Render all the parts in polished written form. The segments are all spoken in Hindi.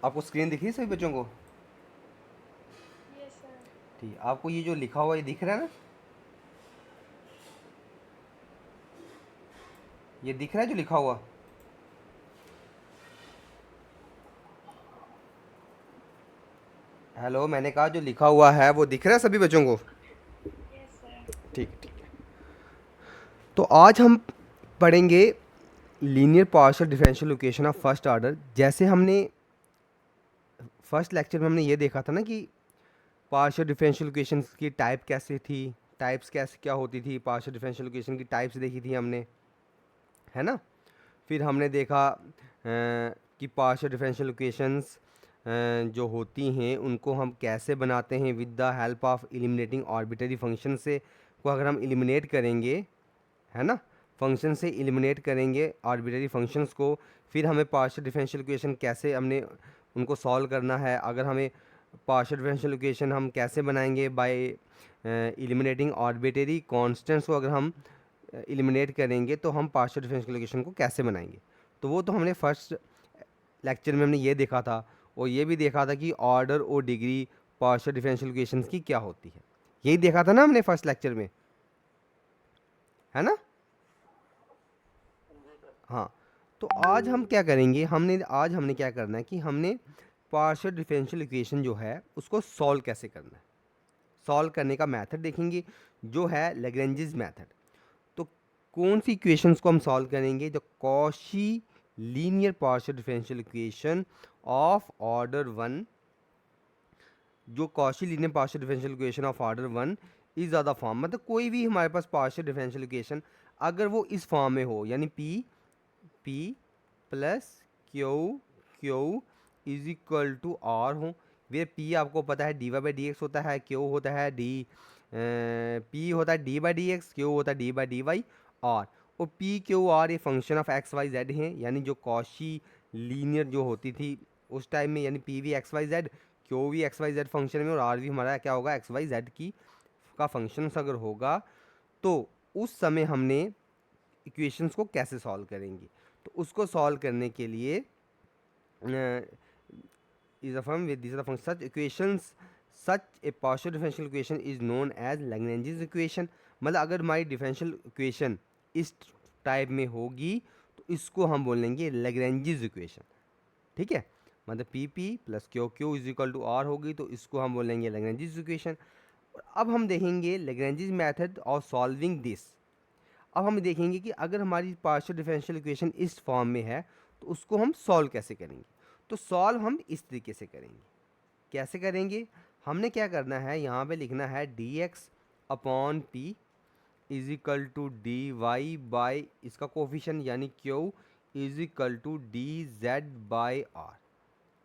आपको स्क्रीन दिख रही है सभी बच्चों को? Yes sir. ठीक, आपको ये जो लिखा हुआ ये दिख रहा है ना? ये दिख रहा है जो लिखा हुआ? हेलो, मैंने कहा जो लिखा हुआ है वो दिख रहा है सभी बच्चों को? Yes sir. ठीक ठीक है। तो आज हम पढ़ेंगे linear partial differential equation of first order. जैसे हमने फर्स्ट लेक्चर में हमने ये देखा था ना कि पार्शियल डिफरेंशियल इक्वेशंस की टाइप कैसे थी, टाइप्स कैसे क्या होती थी, पार्शियल डिफरेंशियल इक्वेशन की टाइप्स देखी थी हमने, है ना? फिर हमने देखा कि पार्शियल डिफरेंशियल इक्वेशंस जो होती हैं उनको हम कैसे बनाते हैं with the help of eliminating arbitrary function से। को अगर हम एलिमिनेट करेंगे, है ना, फंक्शन से एलिमिनेट करेंगे आर्बिट्रेरी फंक्शंस को, फिर हमें पार्शियल डिफरेंशियल इक्वेशन कैसे हमने उनको सॉल्व करना है। अगर हमें पार्शियल डिफरेंशियल इक्वेशन हम कैसे बनाएंगे बाय एलिमिनेटिंग आर्बिट्रेरी कांस्टेंट्स को, अगर हम एलिमिनेट करेंगे तो हम पार्शियल डिफरेंशियल इक्वेशन को कैसे बनाएंगे। तो वो तो हमने फर्स्ट लेक्चर में हमने ये देखा था, और ये भी देखा था कि ऑर्डर और डिग्री पार्शियल डिफरेंशियल इक्वेशंस की क्या होती है। यही देखा था ना हमने फर्स्ट लेक्चर में, है ना? हाँ। तो आज हम क्या करेंगे, हमने क्या करना है कि हमने पार्शियल डिफरेंशियल इक्वेशन जो है उसको सॉल्व कैसे करना है। सॉल्व करने का मेथड देखेंगे जो है लेग्रेंजेस मेथड। तो कौन सी इक्वेशंस को हम सॉल्व करेंगे? जो Cauchy linear partial differential equation of order one, जो Cauchy linear partial differential equation of order one is ज़्यादा फॉर्म, मतलब कोई भी हमारे पास पार्शियल डिफरेंशियल इक्वेशन अगर वो इस फॉर्म में हो, यानी P P plus Q Q is equal to R हो, वे पी आपको पता है D Y by D X होता है, क्यू होता है डी पी होता है D by D X, Q होता है D by D Y R. और पी क्यू आर ये function of x Y Z हैं, यानी जो कॉशी लीनियर जो होती थी उस टाइम में, यानी पी भी एक्स वाई जेड, क्यू भी एक्स वाई जेड फंक्शन में, और आर भी हमारा क्या होगा, एक्स वाई जेड की का फंक्शन अगर होगा, तो उस समय हमने इक्वेशंस को कैसे सॉल्व करेंगे। तो उसको सॉल्व करने के लिए is a form with this function such equations, such a partial differential equation is known as Lagrange's equation. मतलब अगर हमारी डिफरेंशियल इक्वेशन इस टाइप में होगी तो इसको हम बोलेंगे लैग्रेंजेस इक्वेशन। ठीक है, मतलब P P plus Q Q is equal to R होगी तो इसको हम बोलेंगे लैग्रेंजेस इक्वेशन। और अब हम देखेंगे Lagrange's method of solving this. अब हम देखेंगे कि अगर हमारी पार्शियल डिफरेंशियल इक्वेशन इस फॉर्म में है तो उसको हम सॉल्व कैसे करेंगे। तो सॉल्व हम इस तरीके से करेंगे। कैसे करेंगे? हमने क्या करना है, यहाँ पे लिखना है D x upon P is equal to D Y by इसका कोफिशन यानी Q is equal to D Z by R.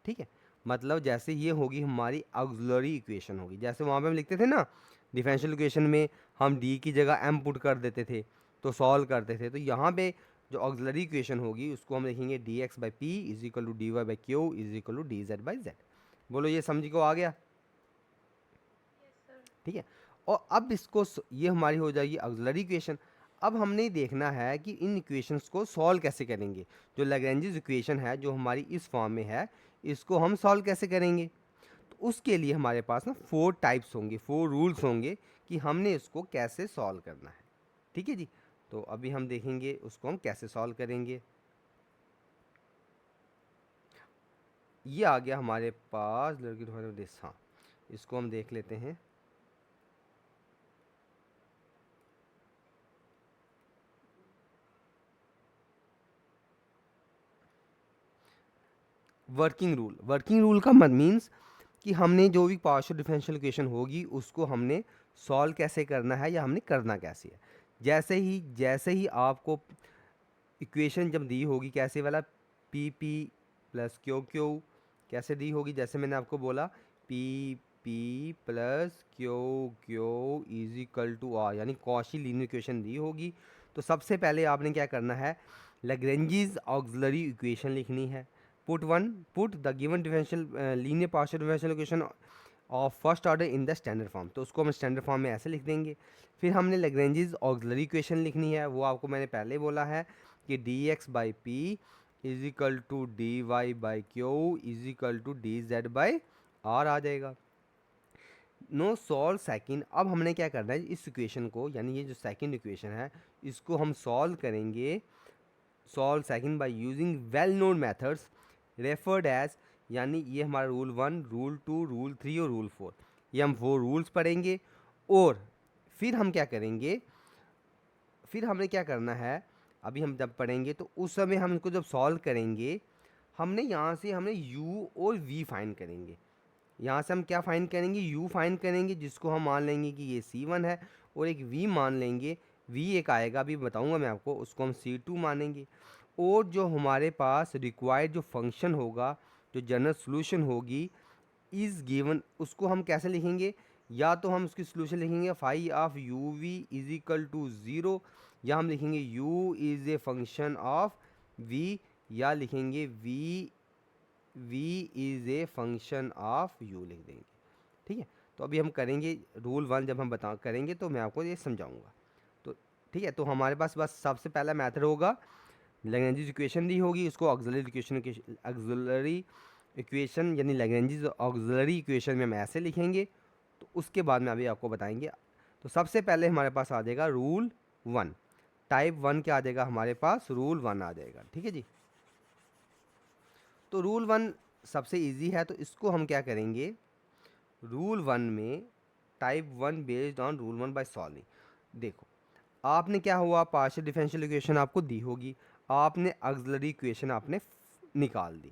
ठीक है, मतलब जैसे ये होगी हमारी ऑक्सिलरी इक्वेशन होगी, जैसे वहाँ पे हम लिखते थे ना डिफरेंशियल इक्वेशन में हम डी की जगह एम पुट कर देते थे तो सॉल्व करते थे, तो यहाँ पे जो ऑक्सिलरी इक्वेशन होगी उसको हम लिखेंगे D x by P is equal to D Y by Q is equal to D Z by Z. बोलो ये समझ को आ गया? Yes sir. ठीक है, और अब ये हमारी हो जाएगी ऑक्सिलरी इक्वेशन। अब हमने देखना है कि इन इक्वेशंस को सॉल्व कैसे करेंगे। जो लैग्रेंजेस इक्वेशन है जो हमारी इस फॉर्म में है इसको हम सॉल्व कैसे करेंगे। तो उसके लिए हमारे पास ना 4 टाइप्स होंगे, 4 रूल्स होंगे कि हमने इसको कैसे सॉल्व करना है। ठीक है जी, तो अभी हम देखेंगे उसको हम कैसे सॉल्व करेंगे। ये आ गया हमारे पास लड़की तुम्हारे देश, हाँ, इसको हम देख लेते हैं। वर्किंग रूल का मत मीन्स कि हमने जो भी पार्शियल डिफरेंशियल इक्वेशन होगी उसको हमने सॉल्व कैसे करना है या हमने करना कैसे है। जैसे ही आपको इक्वेशन जब दी होगी कैसे वाला, P P plus Q Q कैसे दी होगी, जैसे मैंने आपको बोला P P plus Q Q is equal to R, यानी कॉशी लीनियर इक्वेशन दी होगी। तो सबसे पहले आपने क्या करना है, लैग्रेंजेस ऑक्सिलरी इक्वेशन लिखनी है। Put the given differential linear partial differential equation of first order in the standard form, तो उसको हम स्टैंडर्ड फॉर्म में ऐसे लिख देंगे। फिर हमने लैग्रेंजेस ऑक्सिलरी इक्वेशन लिखनी है, वो आपको मैंने पहले बोला है कि D x by P is equal to D Y by Q is equal to D Z by R आ जाएगा। No solve second. अब हमने क्या करना है, इस इक्वेशन को यानी ये जो सेकंड इक्वेशन है इसको हम सॉल्व करेंगे, solve second by using well known methods referred as, यानी ये हमारा रूल 1, रूल 2, रूल 3 और रूल 4, ये हम 4 रूल्स पढ़ेंगे। और फिर हम क्या करेंगे, फिर हमने क्या करना है, अभी हम जब पढ़ेंगे तो उस समय हम इसको जब सॉल्व करेंगे, हमने यहाँ से हमने u और v फाइंड करेंगे। यहाँ से हम क्या फाइंड करेंगे, u फाइंड करेंगे जिसको हम मान लेंगे कि ये c1 है, और एक v मान लेंगे, v एक आएगा अभी बताऊंगा मैं आपको, उसको हम c2 मानेंगे। और जो हमारे पास रिक्वायर्ड जो फंक्शन होगा, जो जनरल सोल्यूशन होगी इज़ गिवन, उसको हम कैसे लिखेंगे, या तो हम उसकी सोल्यूशन लिखेंगे phi of you we is equal to zero, या हम लिखेंगे u is a function of v, या लिखेंगे v is a function of u लिख देंगे। ठीक है, तो अभी हम करेंगे रूल 1, जब हम बता करेंगे तो मैं आपको ये समझाऊंगा। तो ठीक है, तो हमारे पास बस सबसे पहला मेथड होगा, लैग्रेंज इक्वेशन दी होगी, उसको ऑक्सिलरी इक्वेशन यानी लैग्रेंज ऑक्सिलरी इक्वेशन में हम ऐसे लिखेंगे। तो उसके बाद में अभी आपको बताएंगे। तो सबसे पहले हमारे पास आ जाएगा रूल 1, टाइप 1 क्या आ जाएगा हमारे पास, रूल 1 आ जाएगा। ठीक है जी, तो रूल 1 सबसे इजी है, तो इसको हम क्या करेंगे, रूल 1 में type 1 based on rule 1 by solving. देखो आपने क्या हुआ, पार्शियल डिफरेंशियल इक्वेशन आपको दी होगी, आपने ऑक्सिलरी इक्वेशन आपने निकाल दी।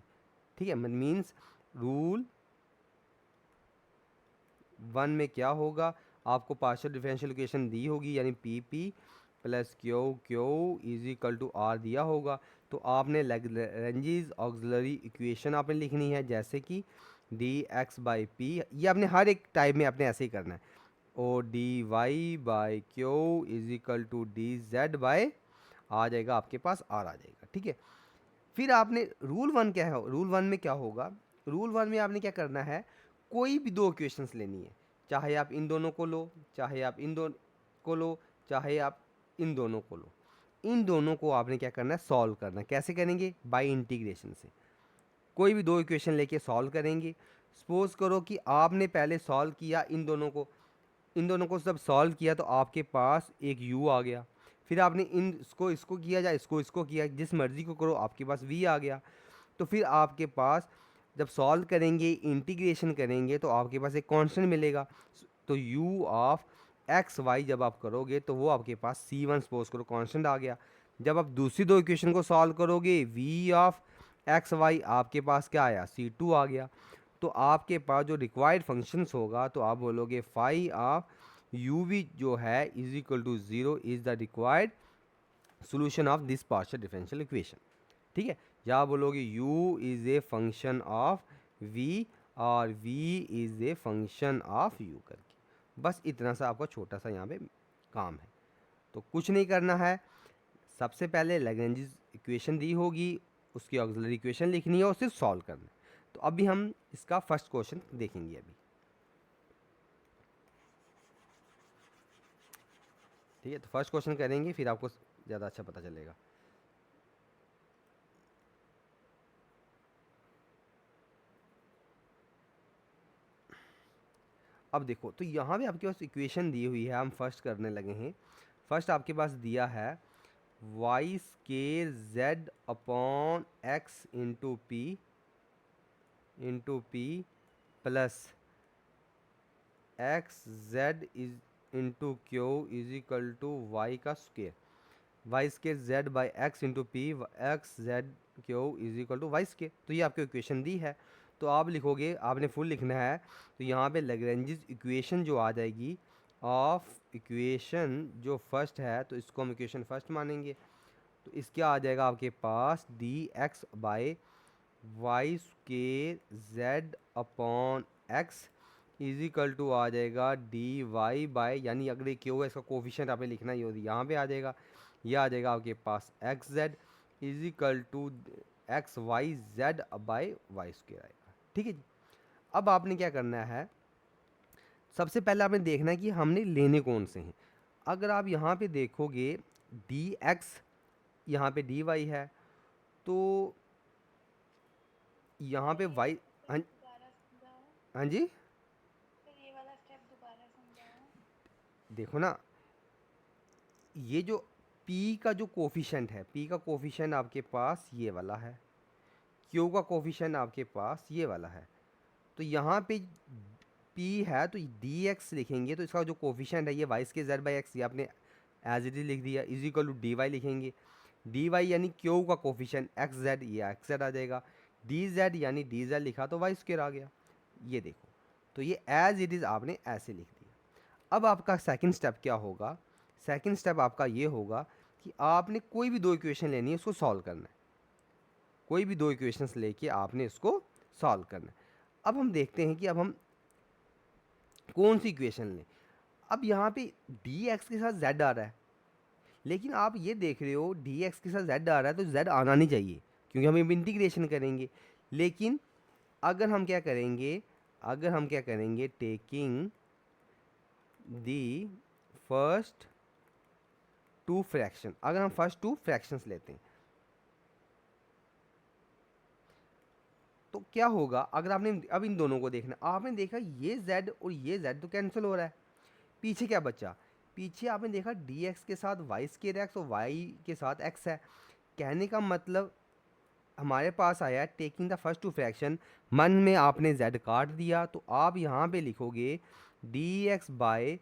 ठीक है, मीन्स रूल 1 में क्या होगा, आपको पार्शियल डिफरेंशियल इक्वेशन दी होगी, यानी P P plus Q Q is equal to R दिया होगा। तो आपने लैग्रेंज ऑक्सिलरी इक्वेशन आपने लिखनी है, जैसे कि डी एक्स बाई पी, ये आपने हर एक टाइप में आपने ऐसे ही करना है, और D Y by Q is equal to D Z by आ जाएगा, आपके पास आर आ जाएगा। ठीक है, फिर आपने रूल 1 क्या है, रूल 1 में क्या होगा, रूल 1 में आपने क्या करना है, कोई भी दो इक्वेशंस लेनी है, चाहे आप इन दोनों को लो, चाहे आप इन दोनों को लो, चाहे आप इन दोनों को लो, इन दोनों को आपने क्या करना है, सॉल्व करना है। कैसे करेंगे, बाय इंटीग्रेशन से। कोई भी दो इक्वेशन लेके सॉल्व करेंगे। सपोज करो कि आपने पहले सॉल्व किया इन दोनों को, इन दोनों को जब सॉल्व किया तो आपके पास एक u आ गया, फिर आपने इन इसको किया या इसको किया, जिस मर्ज़ी को करो, आपके पास v आ गया। तो फिर आपके पास जब सॉल्व करेंगे, इंटीग्रेशन करेंगे, तो आपके पास एक कांस्टेंट मिलेगा। तो u ऑफ एक्स वाई जब आप करोगे तो वो आपके पास c1 सपोज करो कांस्टेंट आ गया। जब आप दूसरी दो इक्वेशन को सॉल्व करोगे, v ऑफ एक्स वाई आपके पास क्या आया, c2 आ गया। तो आपके पास जो रिक्वायर्ड फंक्शंस होगा, तो आप बोलोगे फाई ऑफ यू वी जो है is equal to zero is the required solution of this partial differential equation. ठीक है, या आप बोलोगे u is a function of v और v is a function of u करके। बस इतना सा आपका छोटा सा यहाँ पे काम है, तो कुछ नहीं करना है। सबसे पहले लैग्रेंज इक्वेशन दी होगी, उसकी ऑक्सिलरी इक्वेशन लिखनी है और सिर्फ सॉल्व करना है। तो अभी हम इसका फर्स्ट क्वेश्चन देखेंगे अभी। ठीक है, तो फर्स्ट क्वेश्चन करेंगे, फिर आपको ज़्यादा अच्छा पता चलेगा। अब देखो, तो यहाँ पे आपके पास इक्वेशन दी हुई है, हम फर्स्ट करने लगे हैं। फर्स्ट आपके पास दिया है Y square Z upon X into P plus X Z is into Q is equal to Y का square, Y square Z by X into P X Z Q is equal to Y square. तो ये आपको इक्वेशन दी है, तो आप लिखोगे, आपने फुल लिखना है। तो यहाँ पे लैग्रेंज इक्वेशन जो आ जाएगी ऑफ इक्वेशन जो फर्स्ट है, तो इसको हम इक्वेशन फर्स्ट मानेंगे। तो इसके आ जाएगा आपके पास D x by Y square Z upon X is equal to आ जाएगा डी वाई बाई, यानी अगर ये क्यू है इसका कोफिशिएंट आपने लिखना ही होगी, यहाँ पे आ जाएगा, ये आ जाएगा आपके पास X Z is equal to X Y Z by Y square आएगा। ठीक है जी, अब आपने क्या करना है, सबसे पहले आपने देखना है कि हमने लेने कौन से हैं। अगर आप यहाँ पे देखोगे डी एक्स, यहाँ पे डी वाई है, तो यहाँ पे सर ये वाई, हाँ, स्टेप दोबारा समझाओ। हाँ जी, सर ये वाला स्टेप दोबारा समझाओ। देखो ना, ये जो p का जो कोफिशेंट है, p का कोफिशेंट आपके पास ये वाला है, q का कोफिशेंट आपके पास ये वाला है। तो यहाँ पे p है तो dx लिखेंगे तो इसका जो कोफिशेंट है ये Y square Z by X, ये आपने एज इट इज लिख दिया, is equal to D Y लिखेंगे। डी वाई यानी क्यू का कोफिशेंट एक्स जेड, ये एक्स जेड आ जाएगा। डी जेड यानी डी जेड लिखा तो वाई स्केयर आ गया। ये देखो, तो ये एज इट इज़ आपने ऐसे लिख दिया। अब आपका सेकंड स्टेप क्या होगा? सेकंड स्टेप आपका ये होगा कि आपने कोई भी दो इक्वेशन लेनी है, उसको सॉल्व करना है। कोई भी दो इक्वेशंस लेके आपने इसको सॉल्व करना है। अब हम देखते हैं कि अब हम कौन सी इक्वेशन लें। अब यहाँ पे डी एक्स के साथ जेड आ रहा है, लेकिन आप ये देख रहे हो डी एक्स के साथ जेड आ रहा है तो जेड आना नहीं चाहिए, क्योंकि हम इंटीग्रेशन करेंगे। लेकिन अगर हम क्या करेंगे, अगर हम क्या करेंगे, taking the first two fraction, अगर हम फर्स्ट टू फ्रैक्शंस लेते हैं तो क्या होगा? अगर आपने अब इन दोनों को देखना, आपने देखा ये z और ये z तो कैंसिल हो रहा है, पीछे क्या बचा? पीछे आपने देखा dx के साथ वाई स्केयर एक्स और y के साथ x है। कहने का मतलब हमारे पास आया taking the first two fraction, मन में आपने z काट दिया तो आप यहाँ पे लिखोगे dx by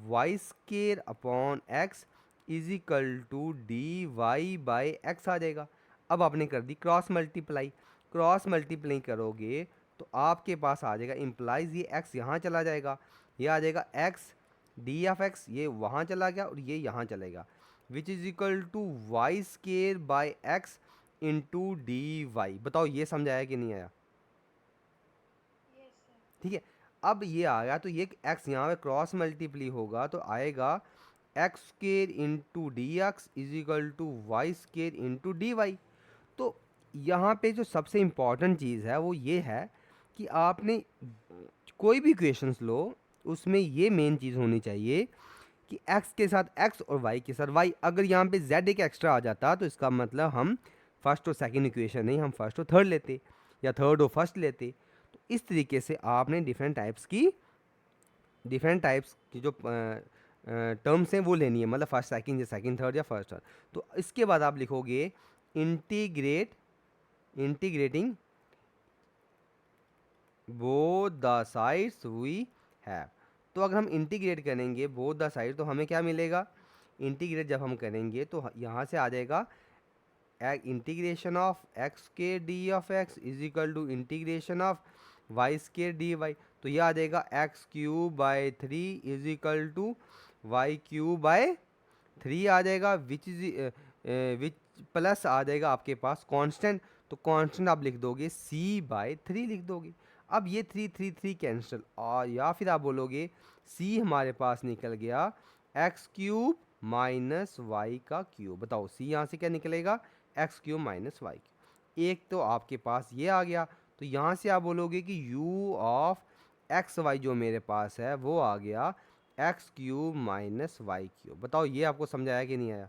Y square upon X is equal to D Y by X आ जाएगा। अब आपने कर दी क्रॉस मल्टीप्लाई, क्रॉस मल्टीप्लाई करोगे तो आपके पास आ जाएगा इम्प्लाइज ये x यहाँ चला जाएगा, ये आ जाएगा x डी ऑफ एक्स, ये वहाँ चला गया और ये यहाँ चलेगा, which is equal to Y square by X into D Y. बताओ ये समझाया कि नहीं आया? Yes sir. ठीक है, अब ये आ गया तो ये x यहाँ पे क्रॉस मल्टीप्लाई होगा तो आएगा X square into D x is equal to Y square into D Y. तो यहाँ पे जो सबसे इम्पॉर्टेंट चीज़ है वो ये है कि आपने कोई भी इक्वेशंस लो उसमें ये मेन चीज़ होनी चाहिए कि x के साथ x और y के साथ y। अगर यहाँ पे z एक एक्स्ट्रा आ जाता तो इसका मतलब हम फर्स्ट और सेकंड इक्वेशन नहीं, हम फर्स्ट और थर्ड लेते या थर्ड और फर्स्ट लेते। तो इस तरीके से आपने डिफरेंट टाइप्स की जो टर्म्स हैं वो लेनी है, मतलब फर्स्ट सेकंड या सेकंड थर्ड या फर्स्ट थर्ड। तो इसके बाद आप लिखोगे integrating both the sides we have. तो अगर हम इंटीग्रेट करेंगे बोथ द साइड तो हमें क्या मिलेगा? इंटीग्रेट जब हम करेंगे तो यहाँ से आ जाएगा इंटीग्रेशन ऑफ एक्स के D of x is equal to integration of Y square D Y. तो ये आ जाएगा x cube by 3 is equal to Y cube by 3 आ जाएगा, विच प्लस आ जाएगा आपके पास कांस्टेंट। तो कांस्टेंट आप लिख दोगे c बाय 3 लिख दोगे। अब ये 3 कैंसिल, और या फिर आप बोलोगे c हमारे पास निकल गया एक्स क्यूब माइनस वाई का क्यूब। बताओ c यहाँ से क्या निकलेगा? X cube minus Y cube. एक तो आपके पास ये आ गया, तो यहाँ से आप बोलोगे कि u ऑफ एक्स वाई जो मेरे पास है वो आ गया X cube minus Y cube. बताओ ये आपको समझाया कि नहीं आया?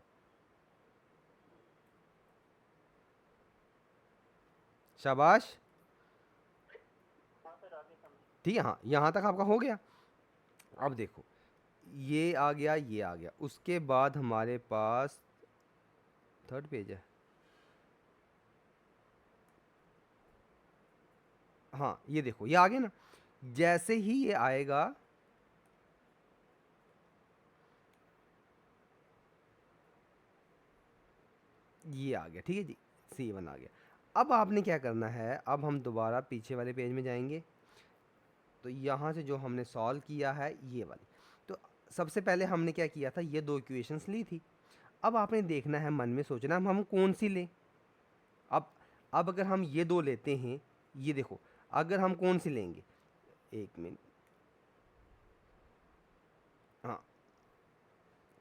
शाबाश, ठीक है, हाँ यहाँ तक आपका हो गया। अब देखो ये आ गया, ये आ गया, उसके बाद हमारे पास थर्ड पेज है। हाँ ये देखो ये आ गया ना, जैसे ही ये आएगा ये आ गया, ठीक है जी, C1 आ गया। अब आपने क्या करना है, अब हम दोबारा पीछे वाले पेज में जाएंगे। तो यहाँ से जो हमने सॉल्व किया है ये वाली, तो सबसे पहले हमने क्या किया था, ये दो इक्वेशंस ली थी। अब आपने देखना है, मन में सोचना है हम कौन सी लें। अब अब अगर हम ये दो लेते हैं, ये देखो, अगर हम कौन सी लेंगे, एक मिनट, हाँ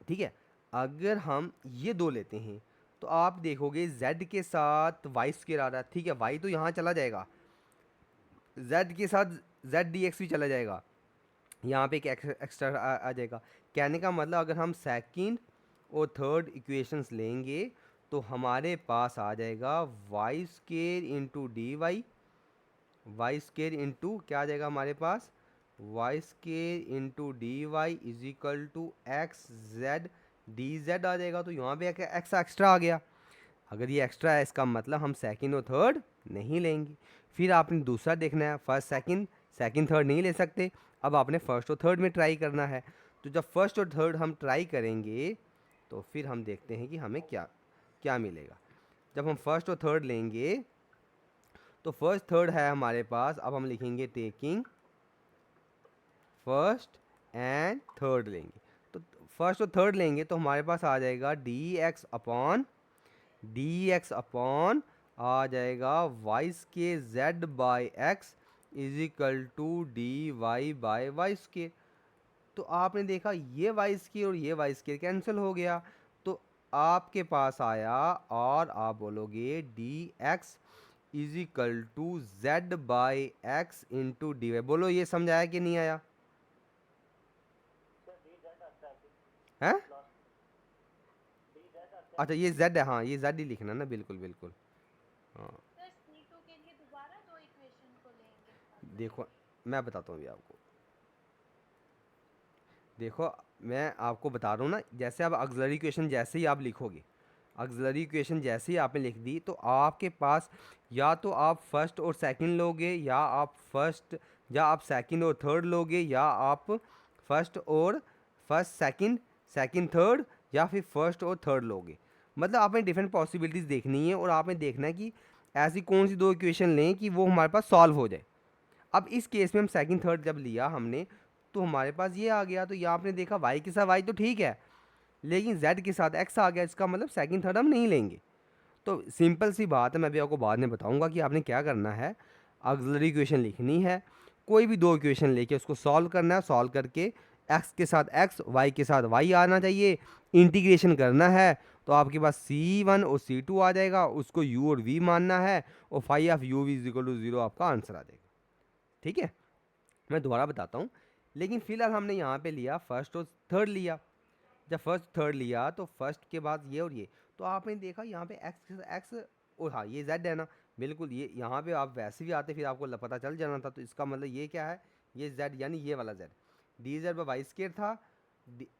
ठीक है, अगर हम ये दो लेते हैं तो आप देखोगे z के साथ वाई स्क्वायर आ रहा है, ठीक है, y तो यहाँ चला जाएगा, z के साथ z dx भी चला जाएगा, यहाँ पे एक एक्स्ट्रा आ जाएगा। कहने का मतलब अगर हम सेकंड और थर्ड इक्वेशंस लेंगे तो हमारे पास आ जाएगा Y square into D Y Y square into क्या आ जाएगा हमारे पास, Y square into D Y is equal to X Z D Z आ जाएगा। तो यहाँ पे एक्स एक्स्ट्रा आ गया। अगर ये एक्स्ट्रा है इसका मतलब हम सेकंड और थर्ड नहीं लेंगे। फिर आपने दूसरा देखना है, फर्स्ट सेकंड, सेकंड थर्ड नहीं ले सकते। अब आपने फर्स्ट और थर्ड में ट्राई करना है। तो जब फर्स्ट और थर्ड हम ट्राई करेंगे तो फिर हम देखते हैं कि हमें क्या क्या मिलेगा। जब हम फर्स्ट और थर्ड लेंगे तो फर्स्ट थर्ड है हमारे पास, अब हम लिखेंगे टेकिंग फर्स्ट एंड थर्ड लेंगे। तो फर्स्ट और थर्ड लेंगे तो हमारे पास आ जाएगा डी एक्स अपॉन आ जाएगा वाई के Z by x is equal to D Y by Y square. तो आपने देखा ये वाई स्केयर और ये वाई स्केयर कैंसिल हो गया। तो आपके पास आया और आप बोलोगे D x is equal to Z by X into D Y. बोलो ये समझ आया कि नहीं आया है? अच्छा ये जेड है, हाँ ये जेड ही लिखना ना, बिल्कुल बिल्कुल। हाँ सर C2 के लिए दोबारा दो इक्वेशन को लेंगे। देखो मैं बताता हूँ अभी आपको। देखो मैं आपको बता रहा हूँ ना, जैसे आप ऑक्सिलरी इक्वेशन जैसे ही आप लिखोगे, ऑक्सिलरी इक्वेशन जैसे ही आपने लिख दी तो आपके पास या तो आप फर्स्ट और सेकंड लोगे, या आप सेकंड और थर्ड लोगे, या आप फर्स्ट सेकंड सेकंड थर्ड, या फिर फर्स्ट और थर्ड लोगे। मतलब आपने डिफरेंट पॉसिबिलिटीज़ देखनी है और आपने देखना है कि ऐसी कौन सी दो इक्वेशन लें कि वो हमारे पास सॉल्व हो जाए। अब इस केस में हम सेकंड थर्ड जब लिया हमने तो हमारे पास ये आ गया। तो यहाँ आपने देखा वाई के साथ वाई तो ठीक है, लेकिन जेड के साथ एक्स आ गया, इसका मतलब सेकंड थर्ड हम नहीं लेंगे। तो सिंपल सी बात है, मैं भी आपको बाद में बताऊंगा कि आपने क्या करना है। ऑक्सिलरी इक्वेशन लिखनी है, कोई भी दो इक्वेशन लेके उसको सॉल्व करना है, सॉल्व करके एक्स के साथ एक्स वाई के साथ वाई आना चाहिए, इंटीग्रेशन करना है। तो आपके पास C1 और C2 आ जाएगा, उसको U और V मानना है और phi of you we is equal to 0 आपका आंसर आ जाएगा। ठीक है, मैं दोबारा बताता हूँ। लेकिन फिलहाल हमने यहाँ पे लिया फर्स्ट और थर्ड लिया। जब फर्स्ट थर्ड लिया तो फर्स्ट के बाद ये और ये, तो आपने देखा यहाँ पे एक्स और हाँ ये जेड है ना, बिल्कुल ये यहाँ पे आप वैसे भी आते फिर आपको पता चल जाना था। तो इसका मतलब ये क्या है, ये जेड यानी ये वाला Z, D Z by Y square था,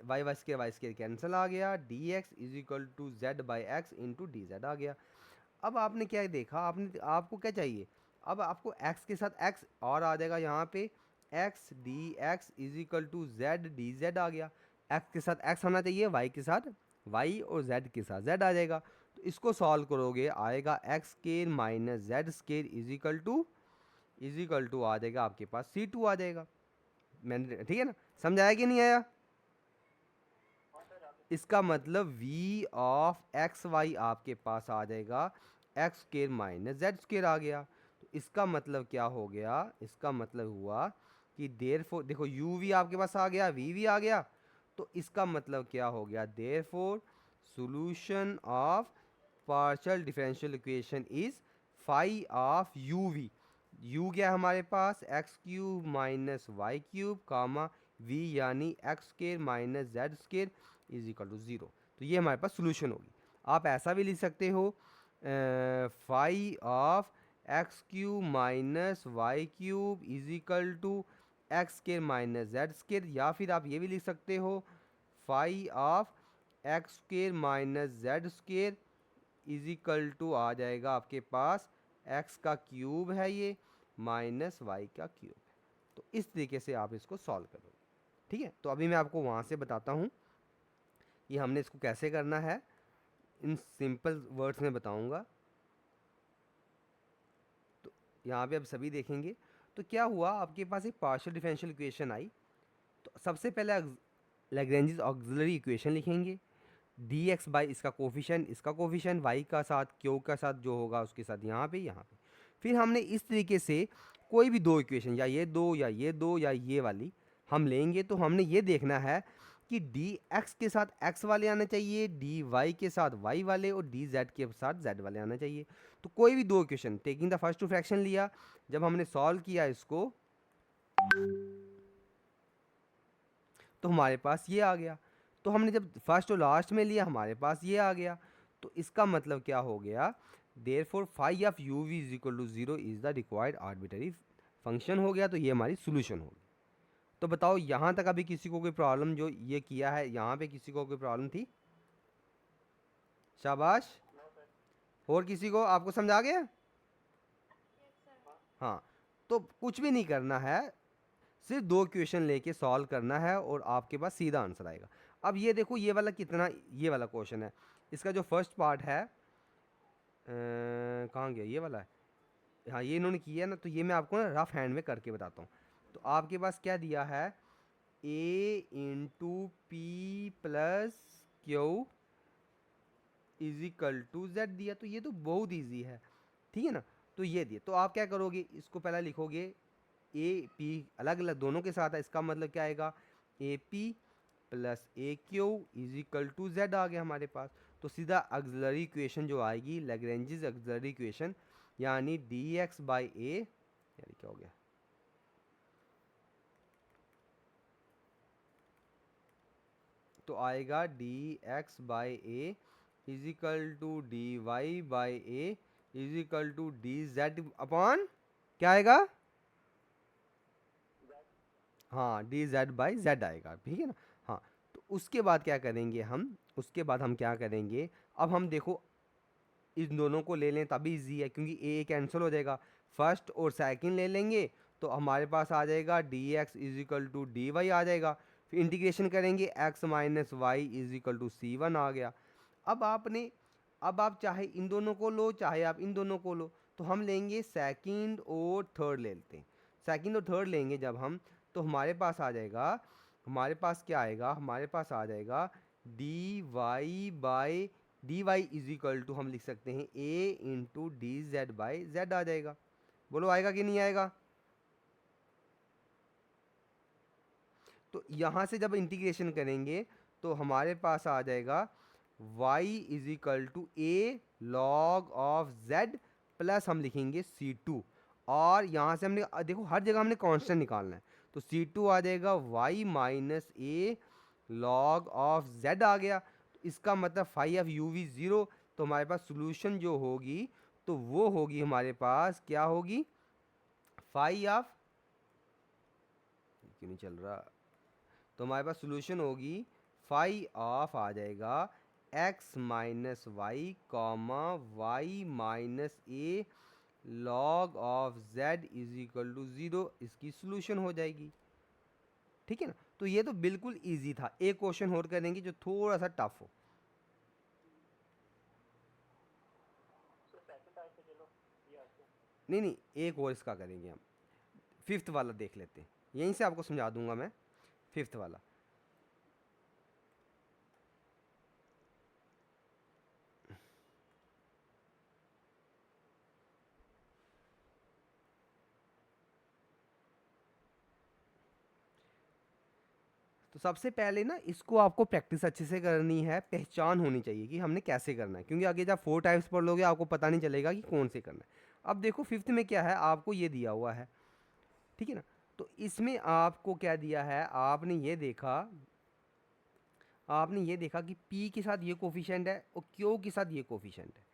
वाई स्केयर कैंसिल आ गया, D x is equal to Z by X into D Z आ गया। अब आपने क्या देखा, आपको क्या चाहिए, अब आपको x के साथ x और आ जाएगा यहाँ पे, x D x is equal to Z D Z आ गया। x के साथ x आना चाहिए, y के साथ y और z के साथ z आ जाएगा। तो इसको सॉल्व करोगे आएगा X square minus Z square is equal to आ जाएगा आपके पास C2 आ जाएगा। मैंने ठीक है ना, समझाया कि नहीं आया? इसका मतलब v ऑफ एक्स वाई आपके पास आ जाएगा x square minus Z square आ गया। तो इसका मतलब क्या हो गया, इसका मतलब हुआ कि देयरफॉर देखो u भी आपके पास आ गया, v भी आ गया। तो इसका मतलब क्या हो गया, therefore solution of partial differential equation is phi of you V. u क्या है हमारे पास, X cube minus Y cube comma v यानी x square minus Z square is equal to 0। तो ये हमारे पास सोल्यूशन होगी। आप ऐसा भी लिख सकते हो phi of X cube minus Y cube is equal to X square minus Z square, या फिर आप ये भी लिख सकते हो phi of X square minus Z square is equal to आ जाएगा आपके पास एक्स का क्यूब है ये माइनस वाई का क्यूब है। तो इस तरीके से आप इसको सॉल्व करोगे। ठीक है, तो अभी मैं आपको वहाँ से बताता हूँ कि हमने इसको कैसे करना है, इन सिंपल वर्ड्स में बताऊँगा। तो यहाँ पे अब सभी देखेंगे। तो क्या हुआ, आपके पास एक पार्शियल डिफरेंशियल इक्वेशन आई। तो सबसे पहले लैग्रेंज ऑक्सिलरी इक्वेशन लिखेंगे, डी एक्स बाई इसका कोफिशन वाई का साथ क्यू का साथ जो होगा उसके साथ यहाँ पे। फिर हमने इस तरीके से कोई भी दो इक्वेशन, या ये दो या ये दो या ये वाली हम लेंगे। तो हमने ये देखना है कि डी एक्स के साथ एक्स वाले आने चाहिए, डी वाई के साथ वाई वाले और डी जेड के साथ जेड वाले आने चाहिए। तो कोई भी दो equation taking the first two fraction लिया, जब हमने सॉल्व किया इसको तो हमारे पास ये आ गया। तो हमने जब फर्स्ट और लास्ट में लिया हमारे पास ये आ गया। तो इसका मतलब क्या हो गया, therefore phi of you we is equal to 0 is the required arbitrary function हो गया, तो ये हमारी सोल्यूशन होगी। तो बताओ यहाँ तक अभी किसी को कोई प्रॉब्लम, जो ये किया है यहाँ पे किसी को कोई प्रॉब्लम थी? शाबाश। और किसी को, आपको समझ आ गया? Yes sir. हाँ, तो कुछ भी नहीं करना है, सिर्फ दो क्वेश्चन लेके सॉल्व करना है और आपके पास सीधा आंसर आएगा। अब ये देखो ये वाला कितना, ये वाला क्वेश्चन है, इसका जो फर्स्ट पार्ट है कहाँ गया ये वाला है, हाँ ये इन्होंने किया है ना, तो ये मैं आपको ना रफ हैंड में करके बताता हूँ। तो आपके पास क्या दिया है, A into P plus Q is equal to Z दिया, तो ये तो बहुत ईजी है, ठीक है ना। तो ये दिया, तो आप क्या करोगे, इसको पहले लिखोगे ए पी अलग अलग दोनों के साथ है, इसका मतलब क्या आएगा, A P plus A Q is equal to Z आ गया हमारे पास। तो सीधा ऑक्सिलरी इक्वेशन जो आएगी, लैग्रेंजेस ऑक्सिलरी इक्वेशन, यानी डी एक्स बाई ए, यानी क्या हो गया, तो आएगा D x by A is equal to D Y by A is equal to D Z upon क्या आएगा, हाँ डी जेड बाई जेड आएगा, ठीक है ना। हाँ, तो उसके बाद क्या करेंगे हम, उसके बाद हम क्या करेंगे, अब हम देखो इन दोनों को ले लें तभी इजी है, क्योंकि ए कैंसिल हो जाएगा, फर्स्ट और सेकंड ले लेंगे तो हमारे पास आ जाएगा D x is equal to D y आ जाएगा, फिर इंटीग्रेशन करेंगे x minus y is equal to C one आ गया। अब आपने, अब आप चाहे इन दोनों को लो चाहे आप इन दोनों को लो, तो हम लेंगे सेकंड और थर्ड ले लेते हैं। सेकंड और थर्ड लेंगे जब हम, तो हमारे पास आ जाएगा, हमारे पास क्या आएगा, हमारे पास आ जाएगा D Y by D Y is equal to हम लिख सकते हैं a into D Z by z आ जाएगा। बोलो आएगा कि नहीं आएगा? तो यहाँ से जब इंटीग्रेशन करेंगे तो हमारे पास आ जाएगा y is equal to a log of z plus हम लिखेंगे c2, और यहाँ से हमने देखो हर जगह हमने कांस्टेंट निकालना है, तो c2 आ जाएगा y minus a log of z आ गया। तो इसका मतलब phi of you V zero, तो हमारे पास सोल्यूशन जो होगी तो वो होगी हमारे पास क्या होगी, फाई ऑफ, क्यों नहीं चल रहा, तो हमारे पास सोल्यूशन होगी फाई ऑफ आ जाएगा x minus Y comma Y minus a log of z is equal to 0, इसकी सोल्यूशन हो जाएगी, ठीक है ना। तो ये तो बिल्कुल इजी था। एक क्वेश्चन और करेंगे जो थोड़ा सा टफ हो। नहीं नहीं, एक और इसका करेंगे हम, फिफ्थ वाला देख लेते हैं, यहीं से आपको समझा दूंगा मैं, फिफ्थ वाला। तो सबसे पहले ना इसको आपको प्रैक्टिस अच्छे से करनी है, पहचान होनी चाहिए कि हमने कैसे करना है, क्योंकि आगे जब 4 टाइप्स पढ़ लोगे आपको पता नहीं चलेगा कि कौन से करना है। अब देखो फिफ्थ में क्या है, आपको ये दिया हुआ है, ठीक है ना। तो इसमें आपको क्या दिया है, आपने ये देखा, आपने ये देखा कि p के साथ ये कोफिशिएंट है और q के साथ ये कोफिशिएंट है,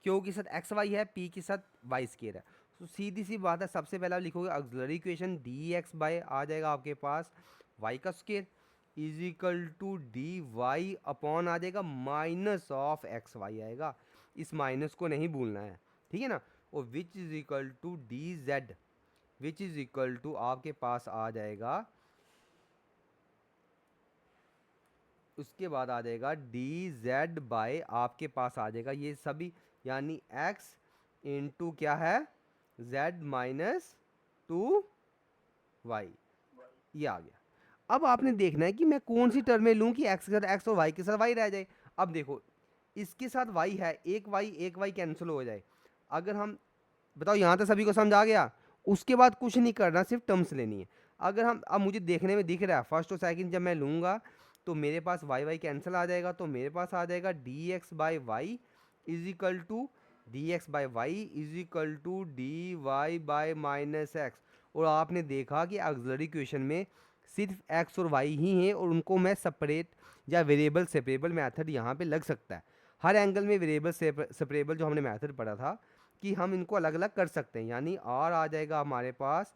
q के साथ एक्स वाई है, p के साथ वाई स्केयर है। तो सीधी सी बात है, सबसे पहले आप लिखोगे auxiliary equation d x by आ जाएगा आपके पास y का square is equal to D y upon आ जाएगा माइनस ऑफ एक्स वाई आएगा, इस माइनस को नहीं भूलना है, ठीक है ना। और which is equal to D Z, which is equal to आपके पास आ जाएगा, उसके बाद आ जाएगा डी जेड बाय आपके पास आ जाएगा ये सभी, यानी एक्स इंटू क्या है, जेड माइनस टू वाई, ये आ गया। अब आपने देखना है कि मैं कौन सी टर्म में लूँ कि एक्स के साथ एक्स और वाई के साथ वाई रह जाए। अब देखो इसके साथ वाई है, एक वाई कैंसिल हो जाए। अगर हम, बताओ यहाँ तक सभी को समझ आ गया? उसके बाद कुछ नहीं करना, सिर्फ टर्म्स लेनी है। अगर हम, अब मुझे देखने में दिख रहा है फर्स्ट और सेकंड जब मैं लूँगा तो मेरे पास वाई कैंसिल आ जाएगा, तो मेरे पास आ जाएगा D x by Y is equal to D x by Y is equal to D Y by minus X. और आपने देखा कि ऑक्सिलरी इक्वेशन में सिर्फ एक्स और वाई ही हैं और उनको मैं सेपरेट या वेरिएबल सेपरेबल मेथड यहाँ पे लग सकता है। हर एंगल में वेरिएबल सेपरेबल जो हमने मेथड पढ़ा था कि हम इनको अलग अलग कर सकते हैं, यानी r आ जाएगा हमारे पास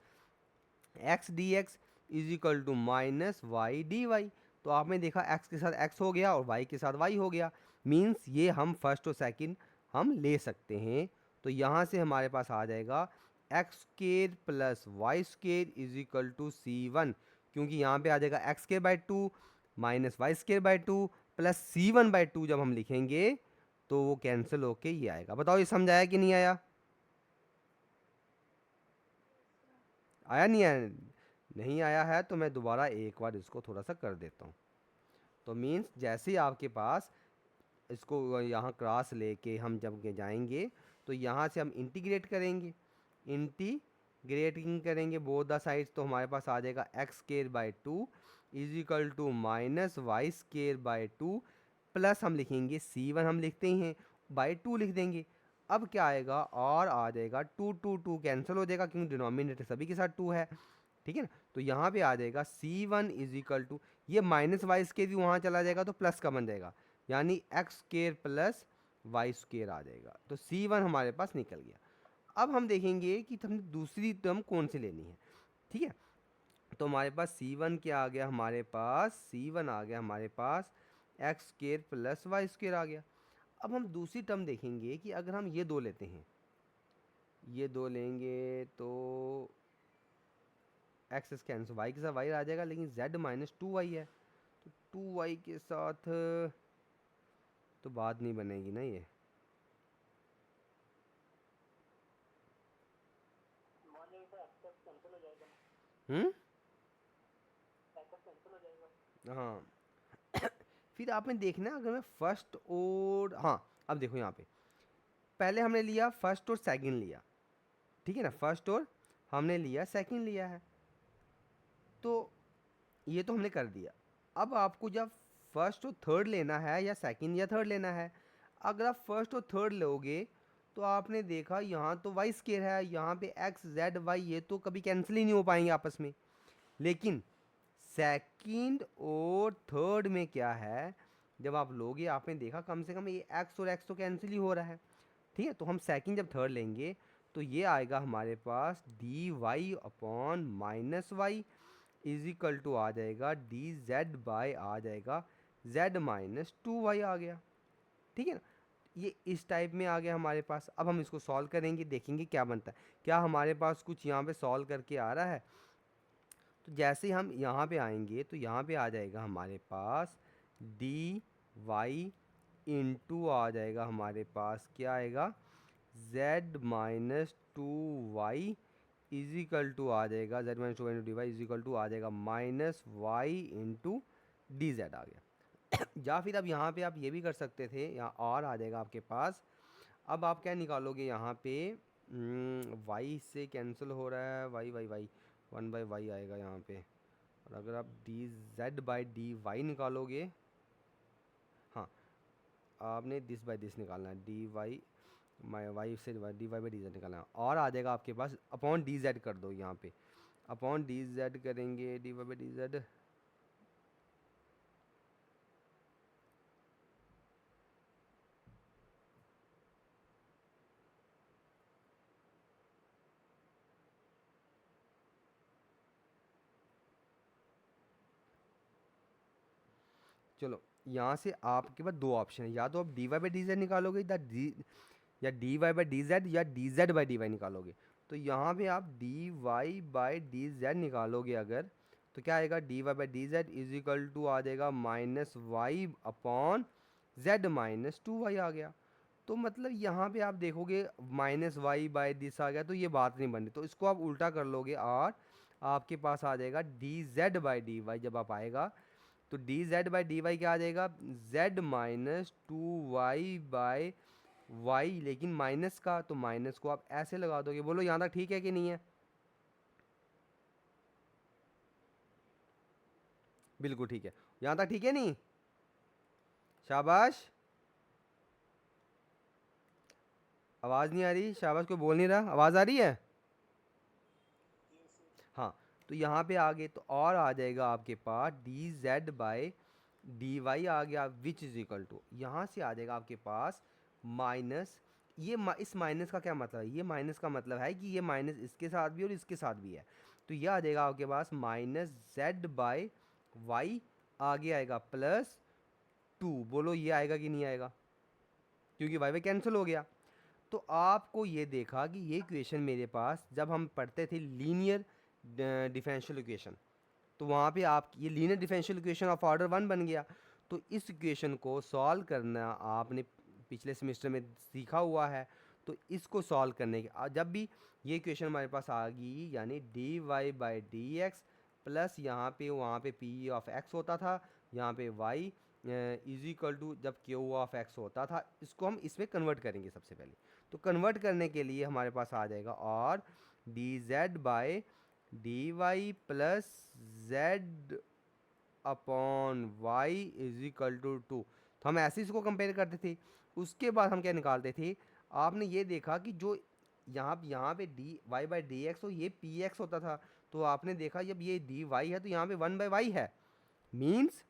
x d x is equal to minus y d Y. तो आपने देखा x के साथ x हो गया और y के साथ y हो गया, मीन्स ये हम फर्स्ट और सेकंड हम ले सकते हैं। तो यहाँ से हमारे पास आ जाएगा x square plus Y square is equal to C one, क्योंकि यहाँ पे आ जाएगा x square by two minus Y square by two plus C one by two. जब हम लिखेंगे तो वो कैंसिल होके ये आएगा। बताओ ये समझ आया कि नहीं आया? आया नहीं आया? नहीं आया है तो मैं दोबारा एक बार इसको थोड़ा सा कर देता हूँ। तो मीन्स जैसे ही आपके पास इसको यहाँ क्रॉस लेके हम जब के जाएंगे तो यहाँ से हम इंटीग्रेट करेंगे, इंटीग्रेटिंग करेंगे बोथ द साइड्स, तो हमारे पास आ जाएगा x square by two is equal to minus Y square by two plus हम लिखेंगे सी वन हम लिखते ही हैं बाई टू लिख देंगे। अब क्या आएगा और आ जाएगा टू टू टू कैंसिल हो जाएगा क्योंकि डिनोमिनेटर सभी के साथ टू है, ठीक है ना। तो यहाँ पे आ जाएगा सी वन इज इक्वल टू, ये माइनस वाई स्केयर भी वहाँ चला जाएगा तो प्लस का बन जाएगा, यानी x square plus Y square आ जाएगा। तो सी वन हमारे पास निकल गया। अब हम देखेंगे कि हमने दूसरी टर्म कौन सी लेनी है, ठीक है। तो हमारे पास सी वन क्या आ गया, हमारे पास सी वन आ गया, हमारे पास x square plus Y square आ गया। अब हम दूसरी टर्म देखेंगे कि अगर हम ये दो लेते हैं, ये दो लेंगे तो एक्स इस कैंसिल, वाई के साथ वाई आ जाएगा, लेकिन जेड माइनस टू वाई है, तो टू वाई के साथ तो बात नहीं बनेगी ना ये। हम्म, हाँ। फिर आपने देखना अगर मैं फर्स्ट और हाँ, अब देखो यहाँ पे पहले हमने लिया फर्स्ट और सेकंड लिया, ठीक है ना, फर्स्ट और हमने लिया सेकंड लिया है, तो ये तो हमने कर दिया। अब आपको जब फर्स्ट और थर्ड लेना है या सेकंड या थर्ड लेना है, अगर आप फर्स्ट और थर्ड लोगे तो आपने देखा यहाँ तो वाई स्केयर है, यहाँ पे एक्स जेड वाई ये तो कभी कैंसिल ही नहीं हो पाएंगे आपस में, लेकिन सेकंड और थर्ड में क्या है, जब आप लोगे आपने देखा कम से कम ये एक्स और एक्स तो कैंसिल ही हो रहा है, ठीक है। तो हम सेकंड जब थर्ड लेंगे तो ये आएगा हमारे पास d y upon minus y is equal to आ जाएगा डी जेड बाय आ जाएगा जेड माइनस टू वाई आ गया, ठीक है ना। ये इस टाइप में आ गया हमारे पास। अब हम इसको सॉल्व करेंगे, देखेंगे क्या बनता है, क्या हमारे पास कुछ यहाँ पे सॉल्व करके आ रहा है। तो जैसे ही हम यहाँ पे आएंगे तो यहाँ पे आ जाएगा हमारे पास डी वाई इंटू आ जाएगा हमारे पास क्या आएगा z minus two y is equal to आ जाएगा z minus two y into D y is equal to आ जाएगा minus y into D Z आ गया। या फिर अब यहाँ पे आप ये भी कर सकते थे, यहाँ और आ जाएगा आपके पास। अब आप क्या निकालोगे यहाँ पे, वाई से कैंसिल हो रहा है, Y Y Y one by Y आएगा यहाँ पे, और अगर आप D Z by D Y निकालोगे, हाँ आपने दिस बाई दिस निकालना है, डी वाई माई वाई से D Y by D Z निकालना है, और आ जाएगा आपके पास अपॉन डी जेड कर दो यहाँ पे, अपॉन डी जेड करेंगे D Y by D Z. चलो यहाँ से आपके पास दो ऑप्शन है, या तो आप d Y by D z निकालोगे या d Y by D z या d Z by D Y निकालोगे। तो यहाँ पे आप d Y by D z निकालोगे अगर, तो क्या आएगा d Y by D z is equal to आ जाएगा minus y upon z minus two y आ गया। तो मतलब यहाँ पे आप देखोगे माइनस वाई बाई दिस आ गया, तो ये बात नहीं बन रही, तो इसको आप उल्टा कर लोगे और आपके पास आ जाएगा D Z by D Y. जब आप आएगा तो D Z by D Y क्या आ जाएगा, Z minus two Y by Y, लेकिन माइनस का, तो माइनस को आप ऐसे लगा दोगे। बोलो यहाँ तक ठीक है कि नहीं है? बिल्कुल ठीक है, यहाँ तक ठीक है नहीं? शाबाश, आवाज़ नहीं आ रही, शाबाश, कोई बोल नहीं रहा, आवाज़ आ रही है? हाँ, तो यहाँ पे आ गए तो और आ जाएगा आपके पास d Z by D y आ गया विच इज इक्वल टू, यहाँ से आ जाएगा आपके पास माइनस, ये इस माइनस का क्या मतलब है, ये माइनस का मतलब है कि ये माइनस इसके साथ भी और इसके साथ भी है, तो ये आ जाएगा आपके पास माइनस जेड बाय वाई, आगे आएगा प्लस टू, बोलो ये आएगा कि नहीं आएगा, क्योंकि वाई वाई कैंसिल हो गया। तो आपको ये देखा कि ये इक्वेशन मेरे पास जब हम पढ़ते थे लीनियर डिफरेंशियल इक्वेशन, तो वहाँ पे आप ये linear differential equation of order one बन गया। तो इस इक्वेशन को सॉल्व करना आपने पिछले सेमेस्टर में सीखा हुआ है। तो इसको सॉल्व करने के जब भी ये इक्वेशन हमारे पास आ गई, यानी d Y by D x plus यहाँ पे वहाँ पे पी ऑफ एक्स होता था, यहाँ पे वाई इज इक्वल टू जब क्यू ऑफ एक्स होता था, इसको हम इसमें कन्वर्ट करेंगे सबसे पहले। तो कन्वर्ट करने के लिए हमारे पास आ जाएगा और d Z by D y plus z upon y is equal to two. तो हम ऐसे इसको कंपेयर करते थे। उसके बाद हम क्या निकालते थे, आपने ये देखा कि जो यहाँ पे d Y by D x हो ये पी एक्स होता था, तो आपने देखा जब ये डी वाई है तो यहाँ पे वन बाई वाई है, मीन्स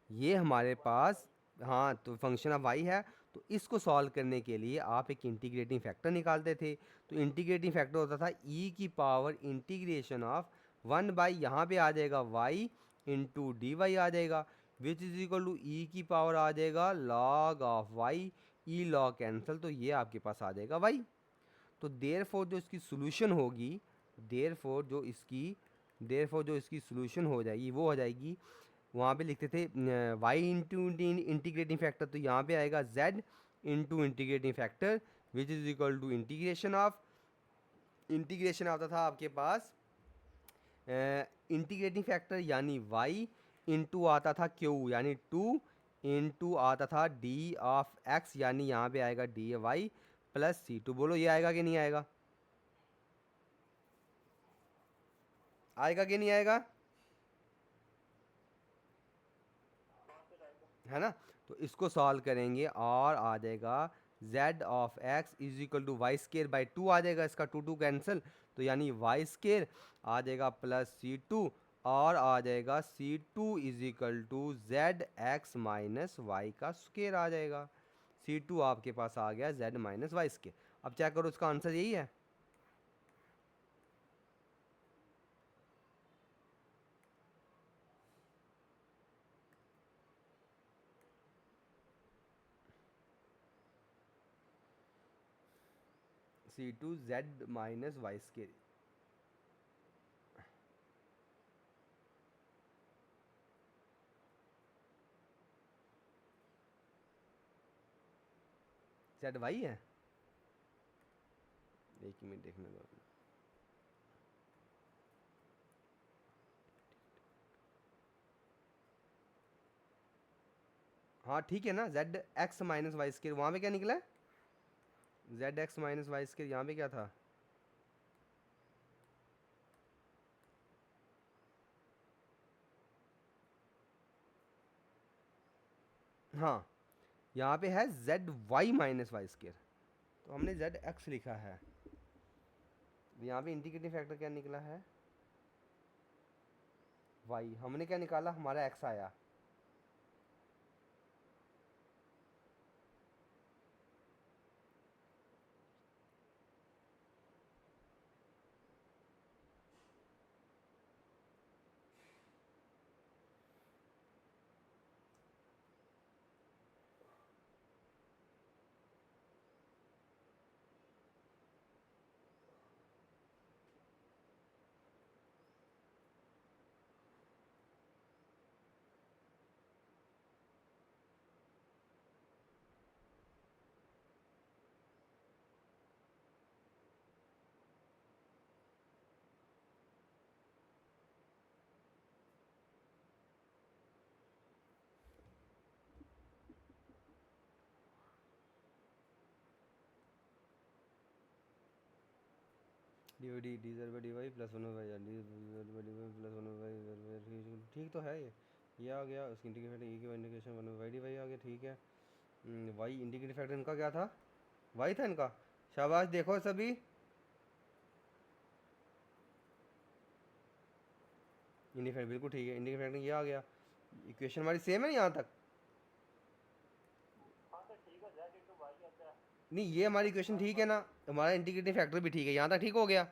ये हमारे पास, हाँ तो फंक्शन ऑफ वाई है। तो इसको सॉल्व करने के लिए आप एक इंटीग्रेटिंग फैक्टर निकालते थे। तो इंटीग्रेटिंग फैक्टर होता था ई की power integration of one by, यहाँ पे आ जाएगा वाई इंटू डी वाई आ जाएगा, which is equal to e की पावर आ जाएगा log of y, e log cancel, तो ये आपके पास आ जाएगा वाई। तो देयरफॉर जो इसकी सोल्यूशन होगी, देयरफॉर जो इसकी सोल्यूशन हो जाएगी वो हो जाएगी, वहाँ पे लिखते थे वाई इंटू इंटीग्रेटिंग फैक्टर, तो यहाँ पे आएगा z into integrating factor which is equal to integration आता था आपके पास इंटीग्रेटिंग फैक्टर यानी वाई इंटू आता था क्यू यानी टू, इंटू आता था डी ऑफ एक्स यानी यहाँ पे आएगा d y plus c two. बोलो ये आएगा कि नहीं आएगा, आएगा कि नहीं आएगा, है ना। तो इसको सॉल्व करेंगे और आ जाएगा z of x is equal to Y square by two आ जाएगा, इसका टू टू कैंसिल, तो यानी वाई स्केयर आ जाएगा प्लस सी टू, और आ जाएगा c two is equal to z x minus Y का स्केयर आ जाएगा। सी टू आपके पास आ गया जेड माइनस वाई स्केयर। अब चेक करो उसका आंसर यही है। C two z minus Y square, z y है, एक मिनट देखने दो। हाँ ठीक है ना, z x minus Y square, वहाँ पे क्या निकला है, z x minus Y square, यहाँ पे क्या था, हाँ यहाँ पे है z y minus Y square, तो हमने जेड एक्स लिखा है। यहाँ पे इंटीग्रेटिंग फैक्टर क्या निकला है, वाई, हमने क्या निकाला, हमारा एक्स आया। D d Z by D y plus one by D Z by D y plus one by, ठीक तो है ये आ गया। उसकी इंटीग्रेट ई की integration one by D y आ गया, ठीक है। वाई इंटीग्रेट फैक्टर इनका क्या था, वाई था इनका, शाबाश देखो सभी, इंटीग्रेट बिल्कुल ठीक है, इंटीग्रेट फैक्टर ये आ गया। इक्वेशन हमारी सेम है यहाँ तक? नहीं, ये हमारी इक्वेशन ठीक है ना, हमारा इंटीग्रेटिंग फैक्टर भी ठीक है, यहाँ तक ठीक हो गया।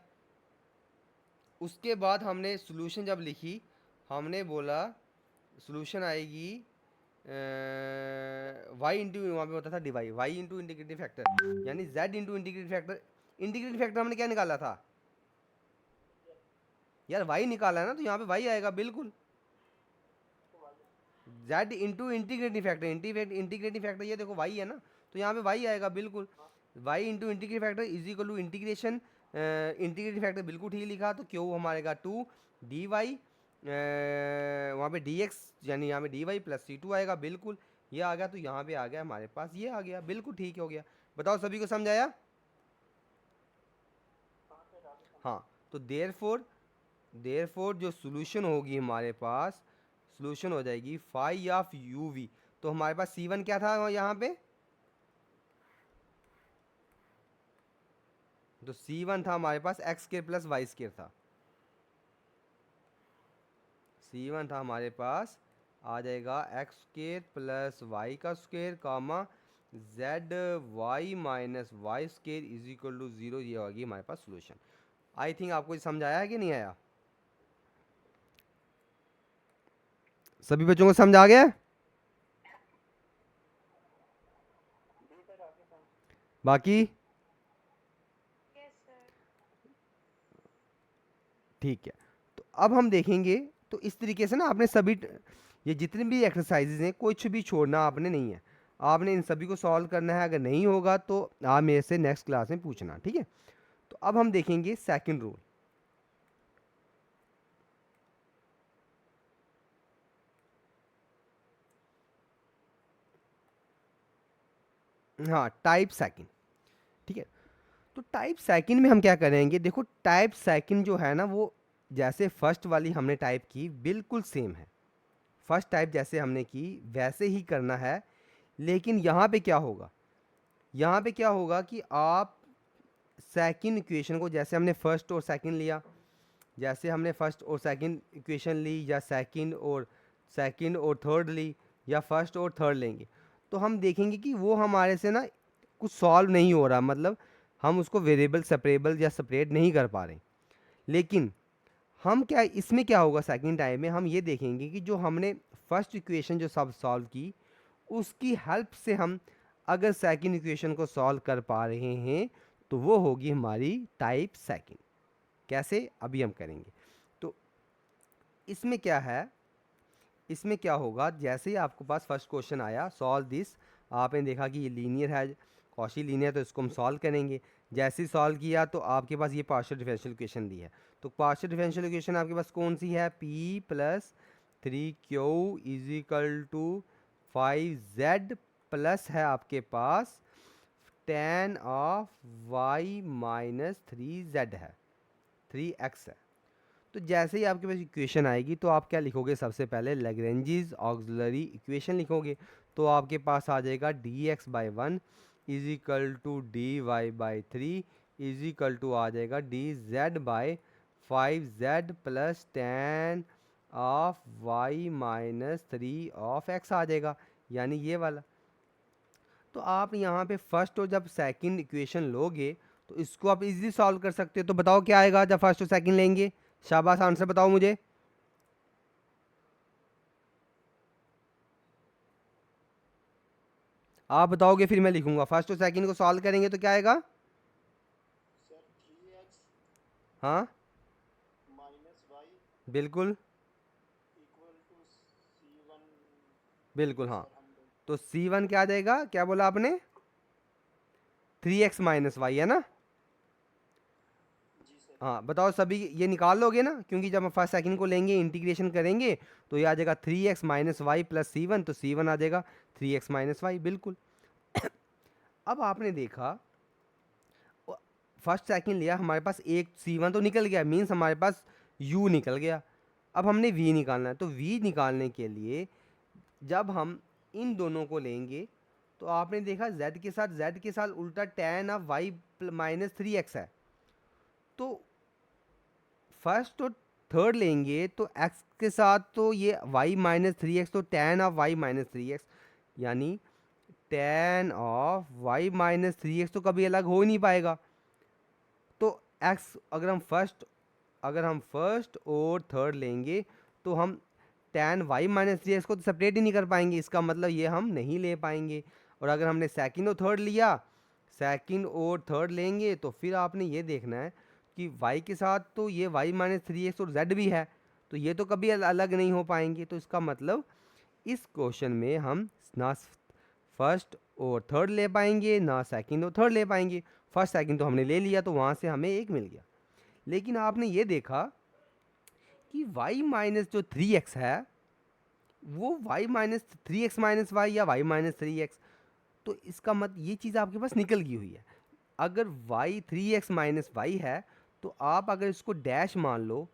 उसके बाद हमने सोल्यूशन जब लिखी, हमने बोला सोल्यूशन आएगी वाई इंटू, वहाँ पे होता था Dibai, Y into integrating factor, यानी Z into integrating factor. Integrating factor हमने क्या निकाला था यार? वाई निकाला है ना, तो यहाँ पे वाई आएगा बिल्कुल। Z into integrating factor, integrating factor ये देखो वाई है ना, तो यहाँ पे वाई आएगा बिल्कुल। Y into integrating factor is equal to integration, integrating factor बिल्कुल ठीक लिखा, तो क्यों हमारेगा 2 डी वाई, वहाँ पे डी एक्स, यानी यहाँ पे d y plus c two आएगा बिल्कुल। ये आ गया, तो यहाँ पे आ गया हमारे पास, ये आ गया बिल्कुल ठीक हो गया। बताओ सभी को समझ आया? हाँ, तो देयरफॉर जो सोल्यूशन होगी हमारे पास, सोल्यूशन हो जाएगी फाई ऑफ यू वी। तो हमारे पास सी वन क्या था यहाँ पे? तो सी वन था हमारे पास x square plus Y square था। सी वन था हमारे पास, आ जाएगा एक्स स्केयर प्लस वाई का square comma z y minus Y square is equal to 0। ये होगी हमारे पास सोल्यूशन। आई थिंक आपको समझ आया है कि नहीं आया? सभी बच्चों को समझ आ गया? बाकी यस सर। ठीक है। तो अब हम देखेंगे, तो इस तरीके से ना आपने सभी ये जितने भी एक्सरसाइजेज हैं कुछ भी छोड़ना आपने नहीं है, आपने इन सभी को सॉल्व करना है। अगर नहीं होगा तो आप मेरे से नेक्स्ट क्लास में पूछना, ठीक है? तो अब हम देखेंगे सेकंड रूल। हाँ, टाइप सेकंड, ठीक है। तो टाइप सेकंड में हम क्या करेंगे, देखो टाइप सेकंड जो है ना, वो जैसे फर्स्ट वाली हमने टाइप की बिल्कुल सेम है। फर्स्ट टाइप जैसे हमने की वैसे ही करना है, लेकिन यहाँ पे क्या होगा, यहाँ पे क्या होगा कि आप सेकंड इक्वेशन को, जैसे हमने फर्स्ट और सेकंड लिया, जैसे हमने फर्स्ट और सेकंड इक्वेशन ली, या सेकंड और थर्ड ली, या फर्स्ट और थर्ड लेंगे, तो हम देखेंगे कि वो हमारे से ना कुछ सॉल्व नहीं हो रहा, मतलब हम उसको वेरिएबल सेपरेबल या सेपरेट नहीं कर पा रहे। लेकिन हम क्या, इसमें क्या होगा सेकंड टाइम में, हम ये देखेंगे कि जो हमने फर्स्ट इक्वेशन जो सब सॉल्व की, उसकी हेल्प से हम अगर सेकंड इक्वेशन को सॉल्व कर पा रहे हैं, तो वो होगी हमारी टाइप सेकंड। कैसे, अभी हम करेंगे। तो इसमें क्या है, इसमें क्या होगा, जैसे ही आपके पास फर्स्ट क्वेश्चन आया सॉल्व दिस, आपने देखा कि ये लीनियर है, कॉशी लीनियर, तो इसको हम सॉल्व करेंगे। जैसे ही सॉल्व किया तो आपके पास ये पार्शियल डिफरेंशियल इक्वेशन दी है। तो पार्शियल डिफरेंशियल इक्वेशन आपके पास कौन सी है? p plus 3q is equal to 5z plus है आपके पास tan of y minus 3z है, 3x है। तो जैसे ही आपके पास इक्वेशन आएगी, तो आप क्या लिखोगे, सबसे पहले लैग्रेंजीज ऑक्सिलरी इक्वेशन लिखोगे। तो आपके पास आ जाएगा dx by 1 is equal to D Y by 3 is equal to आ जाएगा dz by 5z plus tan of y minus 3 of x आ जाएगा, यानी ये वाला। तो आप यहाँ पे फर्स्ट और जब सेकंड इक्वेशन लोगे, तो इसको आप इजीली सॉल्व कर सकते हो। तो बताओ क्या आएगा जब फर्स्ट और सेकंड लेंगे? शाबाश, आंसर बताओ मुझे। आप बताओगे फिर मैं लिखूंगा। फर्स्ट और सेकंड को सॉल्व करेंगे तो क्या आएगा? सर 3x हाँ माइनस वाई बिल्कुल, इक्वल टू C1। बिल्कुल जी हाँ। सर, हम लोग तो C1 क्या आ जाएगा, क्या बोला आपने? 3x माइनस वाई है ना? जी सर। हाँ बताओ सभी, ये निकाल लोगे ना, क्योंकि जब हम फर्स्ट सेकंड को लेंगे इंटीग्रेशन करेंगे, तो ये आ जाएगा 3x minus Y plus C1, तो C1 आ जाएगा 3x माइनस वाई, बिल्कुल। अब आपने देखा फर्स्ट सेकंड लिया, हमारे पास एक C1 तो निकल गया, मीन्स हमारे पास U निकल गया। अब हमने V निकालना है, तो V निकालने के लिए जब हम इन दोनों को लेंगे, तो आपने देखा z के साथ उल्टा tan of y minus 3x है। तो फर्स्ट और थर्ड लेंगे तो x के साथ तो ये y माइनस थ्री एक्स, तो tan of y minus three x, यानी tan of y minus three x तो कभी अलग हो ही नहीं पाएगा। तो x अगर हम फर्स्ट और थर्ड लेंगे तो हम tan y minus three x को तो सेपरेट ही नहीं कर पाएंगे, इसका मतलब ये हम नहीं ले पाएंगे। और अगर हमने सेकंड और थर्ड लिया, सेकंड और थर्ड लेंगे तो फिर आपने ये देखना है कि y के साथ तो ये y माइनस थ्री एक्स और z भी है, तो ये तो कभी अलग नहीं हो पाएंगे। तो इसका मतलब इस क्वेश्चन में हम ना फर्स्ट और थर्ड ले पाएंगे, ना सेकंड और थर्ड ले पाएंगे। फर्स्ट सेकंड तो हमने ले लिया, तो वहाँ से हमें एक मिल गया। लेकिन आपने ये देखा कि y माइनस जो थ्री एक्स है वो y minus three x minus y या y माइनस थ्री एक्स, तो इसका मतलब ये चीज़ आपके पास निकल गई हुई है। अगर y three x minus y है तो आप अगर इसको डैश मान लो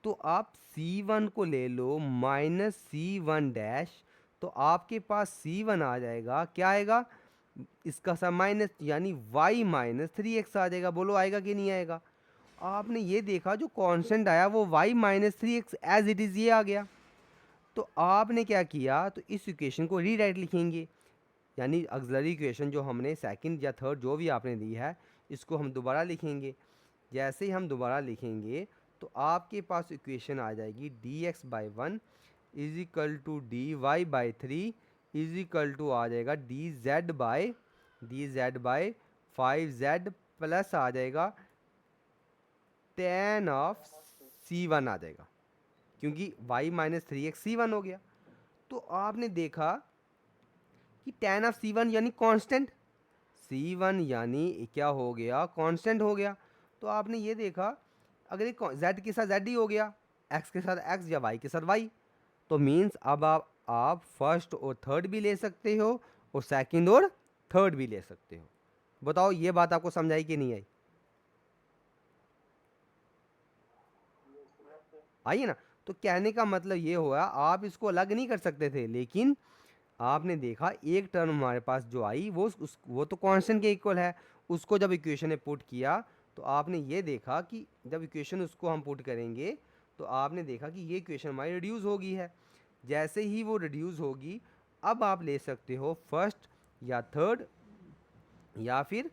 तो आप c1 को ले लो माइनस सी वन डैश, तो आपके पास c1 आ जाएगा। क्या आएगा? इसका सा माइनस, यानी y माइनस थ्री एक्स आ जाएगा। बोलो आएगा कि नहीं आएगा? आपने ये देखा जो कांस्टेंट आया वो y minus three x as it is ये आ गया। तो आपने क्या किया, तो इस इक्वेशन को रीराइट लिखेंगे, यानी ऑक्सिलरी इक्वेशन जो हमने सेकंड या थर्ड जो भी आपने दी है इसको हम दोबारा लिखेंगे। जैसे ही हम दोबारा लिखेंगे तो आपके पास इक्वेशन आ जाएगी d x by one is equal to D Y by three is equal to आ जाएगा D Z by five z plus आ जाएगा टेन ऑफ सी वन आ जाएगा, क्योंकि y minus three x c one हो गया। तो आपने देखा कि टेन ऑफ सी वन यानी कांस्टेंट, सी वन यानी क्या हो गया, कांस्टेंट हो गया। तो आपने ये देखा अगर ये z के साथ z ही हो गया, x के साथ x या y के साथ y, तो मीन्स अब आप फर्स्ट और थर्ड भी ले सकते हो और सेकंड और थर्ड भी ले सकते हो। बताओ ये बात आपको समझ आई कि नहीं आई? आई है ना? तो कहने का मतलब ये हुआ आप इसको अलग नहीं कर सकते थे, लेकिन आपने देखा एक टर्म हमारे पास जो आई वो तो कांस्टेंट के इक्वल है। उसको जब इक्वेशन में पुट किया तो आपने ये देखा कि जब इक्वेशन उसको हम पुट करेंगे तो आपने देखा कि ये इक्वेशन हमारी रिड्यूस होगी है। जैसे ही वो रिड्यूस होगी अब आप ले सकते हो फर्स्ट या थर्ड, या फिर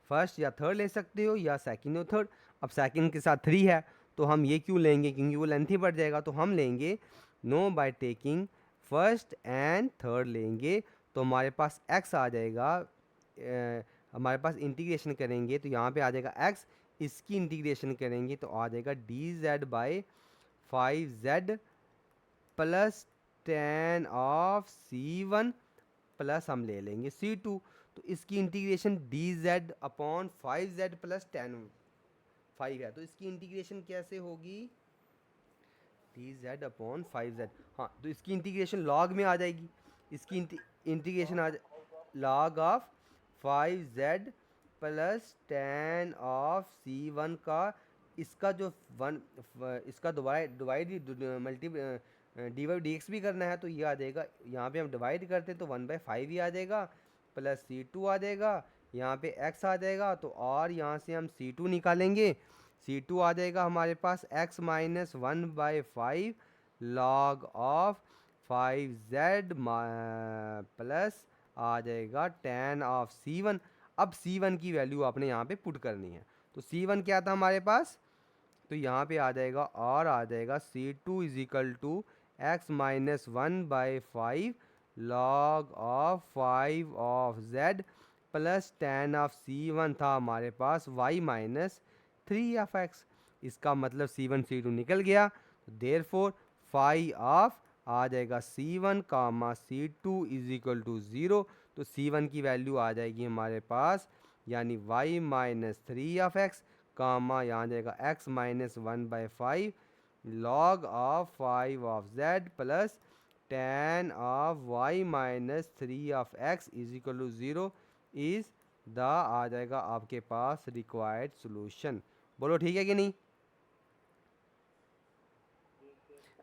फर्स्ट या थर्ड ले सकते हो या सेकंड और थर्ड। अब सेकंड के साथ थ्री है तो हम ये क्यों लेंगे, क्योंकि वो लेंथ ही बढ़ जाएगा। तो हम लेंगे no by taking first and third लेंगे, तो हमारे पास x आ जाएगा। हमारे पास इंटीग्रेशन करेंगे तो यहाँ पे आ जाएगा x, इसकी इंटीग्रेशन करेंगे तो आ जाएगा D Z by five z plus ten of c one plus हम ले लेंगे सी टू। तो इसकी integration d Z upon five z plus ten five है, तो इसकी इंटीग्रेशन कैसे होगी, d Z upon five z. हाँ, तो इसकी इंटीग्रेशन लॉग में आ जाएगी। इसकी इंटीग्रेशन आ log of five z plus ten of c one का, इसका जो वन इसका divide multi D Y D x भी करना है तो ये आ जाएगा। यहाँ पे हम डिवाइड करते हैं तो वन बाई फाइव ही आ जाएगा प्लस सी टू आ जाएगा, यहाँ पे x आ जाएगा। तो और यहाँ से हम c2 निकालेंगे, c2 आ जाएगा हमारे पास x minus one by five log of five z plus आ जाएगा टेन ऑफ c1। अब c1 की वैल्यू आपने यहाँ पे पुट करनी है। तो c1 क्या था हमारे पास, तो यहाँ पे आ जाएगा और आ जाएगा c2 is equal to x minus one by five log of five of z plus ten of c one था हमारे पास y minus three of x. इसका मतलब c1 c2 निकल गया, देयर फोर फाइव ऑफ आ जाएगा c1 comma c2 is equal to zero. तो c1 की वैल्यू आ जाएगी हमारे पास, यानी y minus three of x comma यहाँ आ जाएगा x minus one by five log of five of z plus ten of y minus three of x is equal to zero is the आ जाएगा आपके पास रिक्वायर्ड सॉल्यूशन। बोलो ठीक है कि नहीं?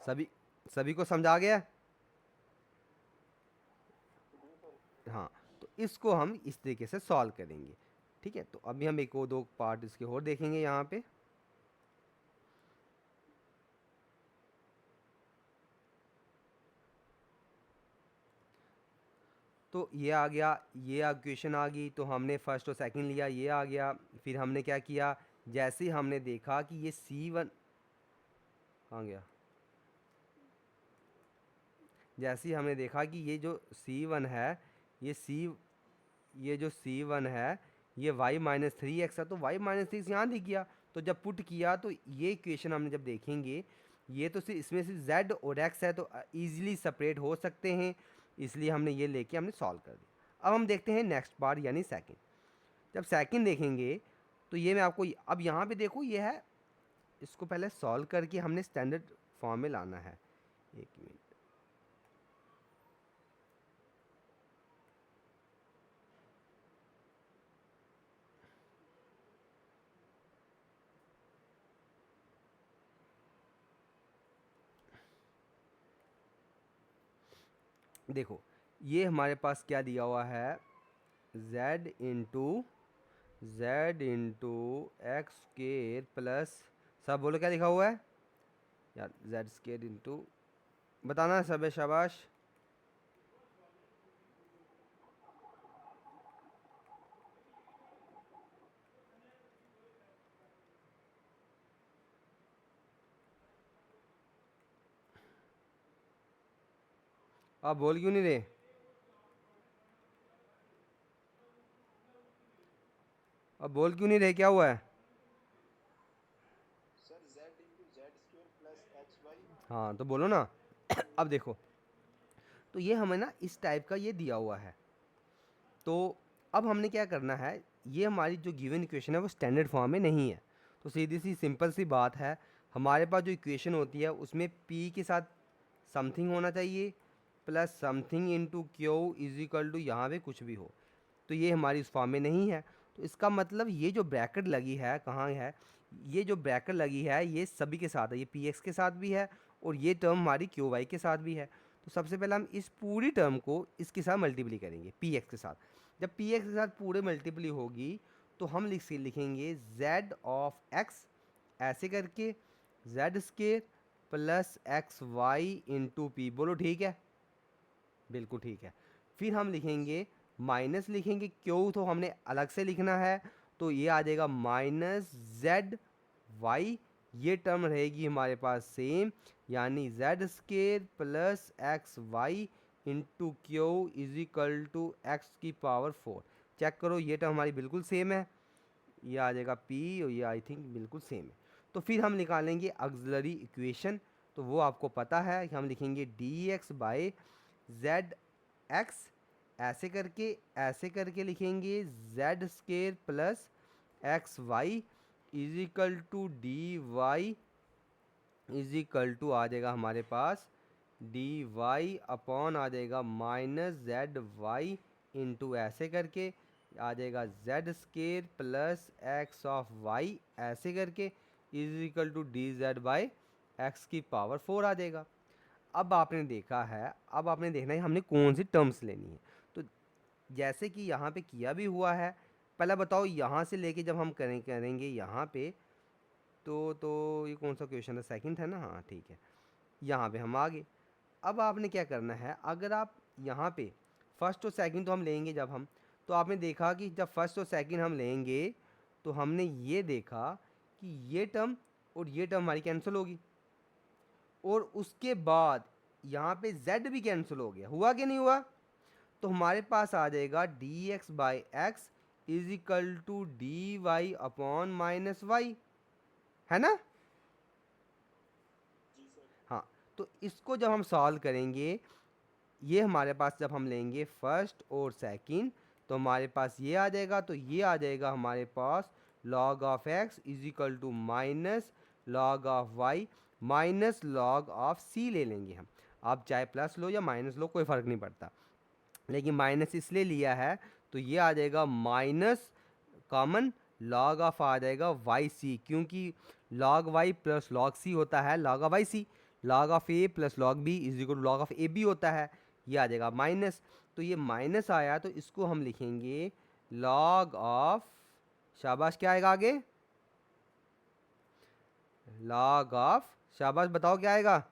सभी सभी को समझा गया? हाँ, तो इसको हम इस तरीके से सॉल्व करेंगे। ठीक है, तो अभी हम एक और दो पार्ट इसके और देखेंगे यहाँ पे। तो ये आ गया, ये इक्वेशन आ गई, तो हमने फर्स्ट और सेकंड लिया, ये आ गया। फिर हमने क्या किया, जैसे ही हमने देखा कि ये C1 कहाँ गया, जैसे ही हमने देखा कि ये जो C1 है, ये जो C1 है ये y-3x है, तो y-3x यहाँ दिख गया। तो जब पुट किया तो ये इक्वेशन हमने जब देखेंगे, ये तो सिर्फ इसमें सिर्फ z और x है, तो ईजिली सेपरेट हो सकते हैं, इसलिए हमने ये लेके हमने सॉल्व कर दिया। अब हम देखते हैं नेक्स्ट पार्ट यानी सेकंड। जब सेकंड देखेंगे तो ये मैं आपको अब यहाँ पे देखो ये है, इसको पहले सॉल्व करके हमने स्टैंडर्ड फॉर्म में लाना है। एक मिनट, देखो ये हमारे पास क्या दिया हुआ है, z into x square plus, सब बोलो क्या लिखा हुआ है यार, जेड स्केयर इंटू, बताना सब है, शाबाश। आप बोल क्यों नहीं रहे, अब बोल क्यों नहीं रहे, क्या हुआ है? Sir z into z square plus h y. हाँ तो बोलो ना। अब देखो, तो ये हमें ना इस टाइप का ये दिया हुआ है, तो अब हमने क्या करना है, ये हमारी जो गिवन इक्वेशन है वो स्टैंडर्ड फॉर्म में नहीं है, तो सीधी सी सिंपल सी बात है, हमारे पास जो इक्वेशन होती है उसमें p के साथ समथिंग होना चाहिए plus something into Q is equal to यहाँ पे कुछ भी हो, तो ये हमारी उस फॉर्म में नहीं है। तो इसका मतलब ये जो ब्रैकेट लगी है कहाँ है, ये जो ब्रैकेट लगी है ये सभी के साथ है, ये पी एक्स के साथ भी है और ये टर्म हमारी क्यू वाई के साथ भी है। तो सबसे पहले हम इस पूरी टर्म को इसके साथ मल्टीप्लाई करेंगे पी एक्स के साथ। जब पी एक्स के साथ पूरे मल्टीप्लाई होगी तो हम लिखेंगे z ऑफ x ऐसे करके, z square plus x y into p, बोलो ठीक है, बिल्कुल ठीक है। फिर हम लिखेंगे माइनस लिखेंगे, क्यों तो हमने अलग से लिखना है, तो ये आ जाएगा माइनस जेड वाई, ये टर्म रहेगी हमारे पास सेम, यानी z square plus x y into Q is equal to x की पावर 4। चेक करो ये टर्म हमारी बिल्कुल सेम है, ये आ जाएगा p और ये आई थिंक बिल्कुल सेम है। तो फिर हम निकालेंगे ऑक्सिलरी इक्वेशन, तो वो आपको पता है कि हम लिखेंगे D x by z x ऐसे करके लिखेंगे z square plus x y is equal to D Y is equal to आ जाएगा हमारे पास डी वाई अपॉन आ जाएगा माइनस जेड वाई इंटू ऐसे करके आ जाएगा z square plus x of y ऐसे करके is equal to D Z by x की पावर 4 आ जाएगा। अब आपने देखा है, अब आपने देखना है हमने कौन सी टर्म्स लेनी है, तो जैसे कि यहाँ पे किया भी हुआ है, पहले बताओ यहाँ से लेके जब हम करेंगे यहाँ पे, तो ये कौन सा क्वेश्चन है, सेकंड है ना, हाँ ठीक है, यहाँ पे हम आ गए। अब आपने क्या करना है, अगर आप यहाँ पे फर्स्ट और सेकंड तो हम लेंगे जब हम, तो आपने देखा कि जब फर्स्ट और सेकंड हम लेंगे तो हमने ये देखा कि ये टर्म और ये टर्म हमारी कैंसिल होगी, और उसके बाद यहाँ पे z भी कैंसिल हो गया, हुआ कि नहीं हुआ, तो हमारे पास आ जाएगा D x by x is equal to D y upon minus y, है ना। जी सर। हाँ, तो इसको जब हम सॉल्व करेंगे, ये हमारे पास जब हम लेंगे फर्स्ट और सेकंड, तो हमारे पास ये आ जाएगा, तो ये आ जाएगा हमारे पास log of x is equal to minus log of y minus log of c ले लेंगे हम। आप चाहे प्लस लो या माइनस लो कोई फ़र्क नहीं पड़ता, लेकिन माइनस इसलिए लिया है, तो ये आ जाएगा माइनस कॉमन लॉग ऑफ आ जाएगा वाई सी, क्योंकि log y plus log c होता है log of y c, log of a plus log b is equal to log of a b होता है, ये आ जाएगा माइनस, तो ये माइनस आया तो इसको हम लिखेंगे लॉग ऑफ, शाबाश क्या आएगा आगे, लॉग ऑफ, शाबाश बताओ क्या आएगा,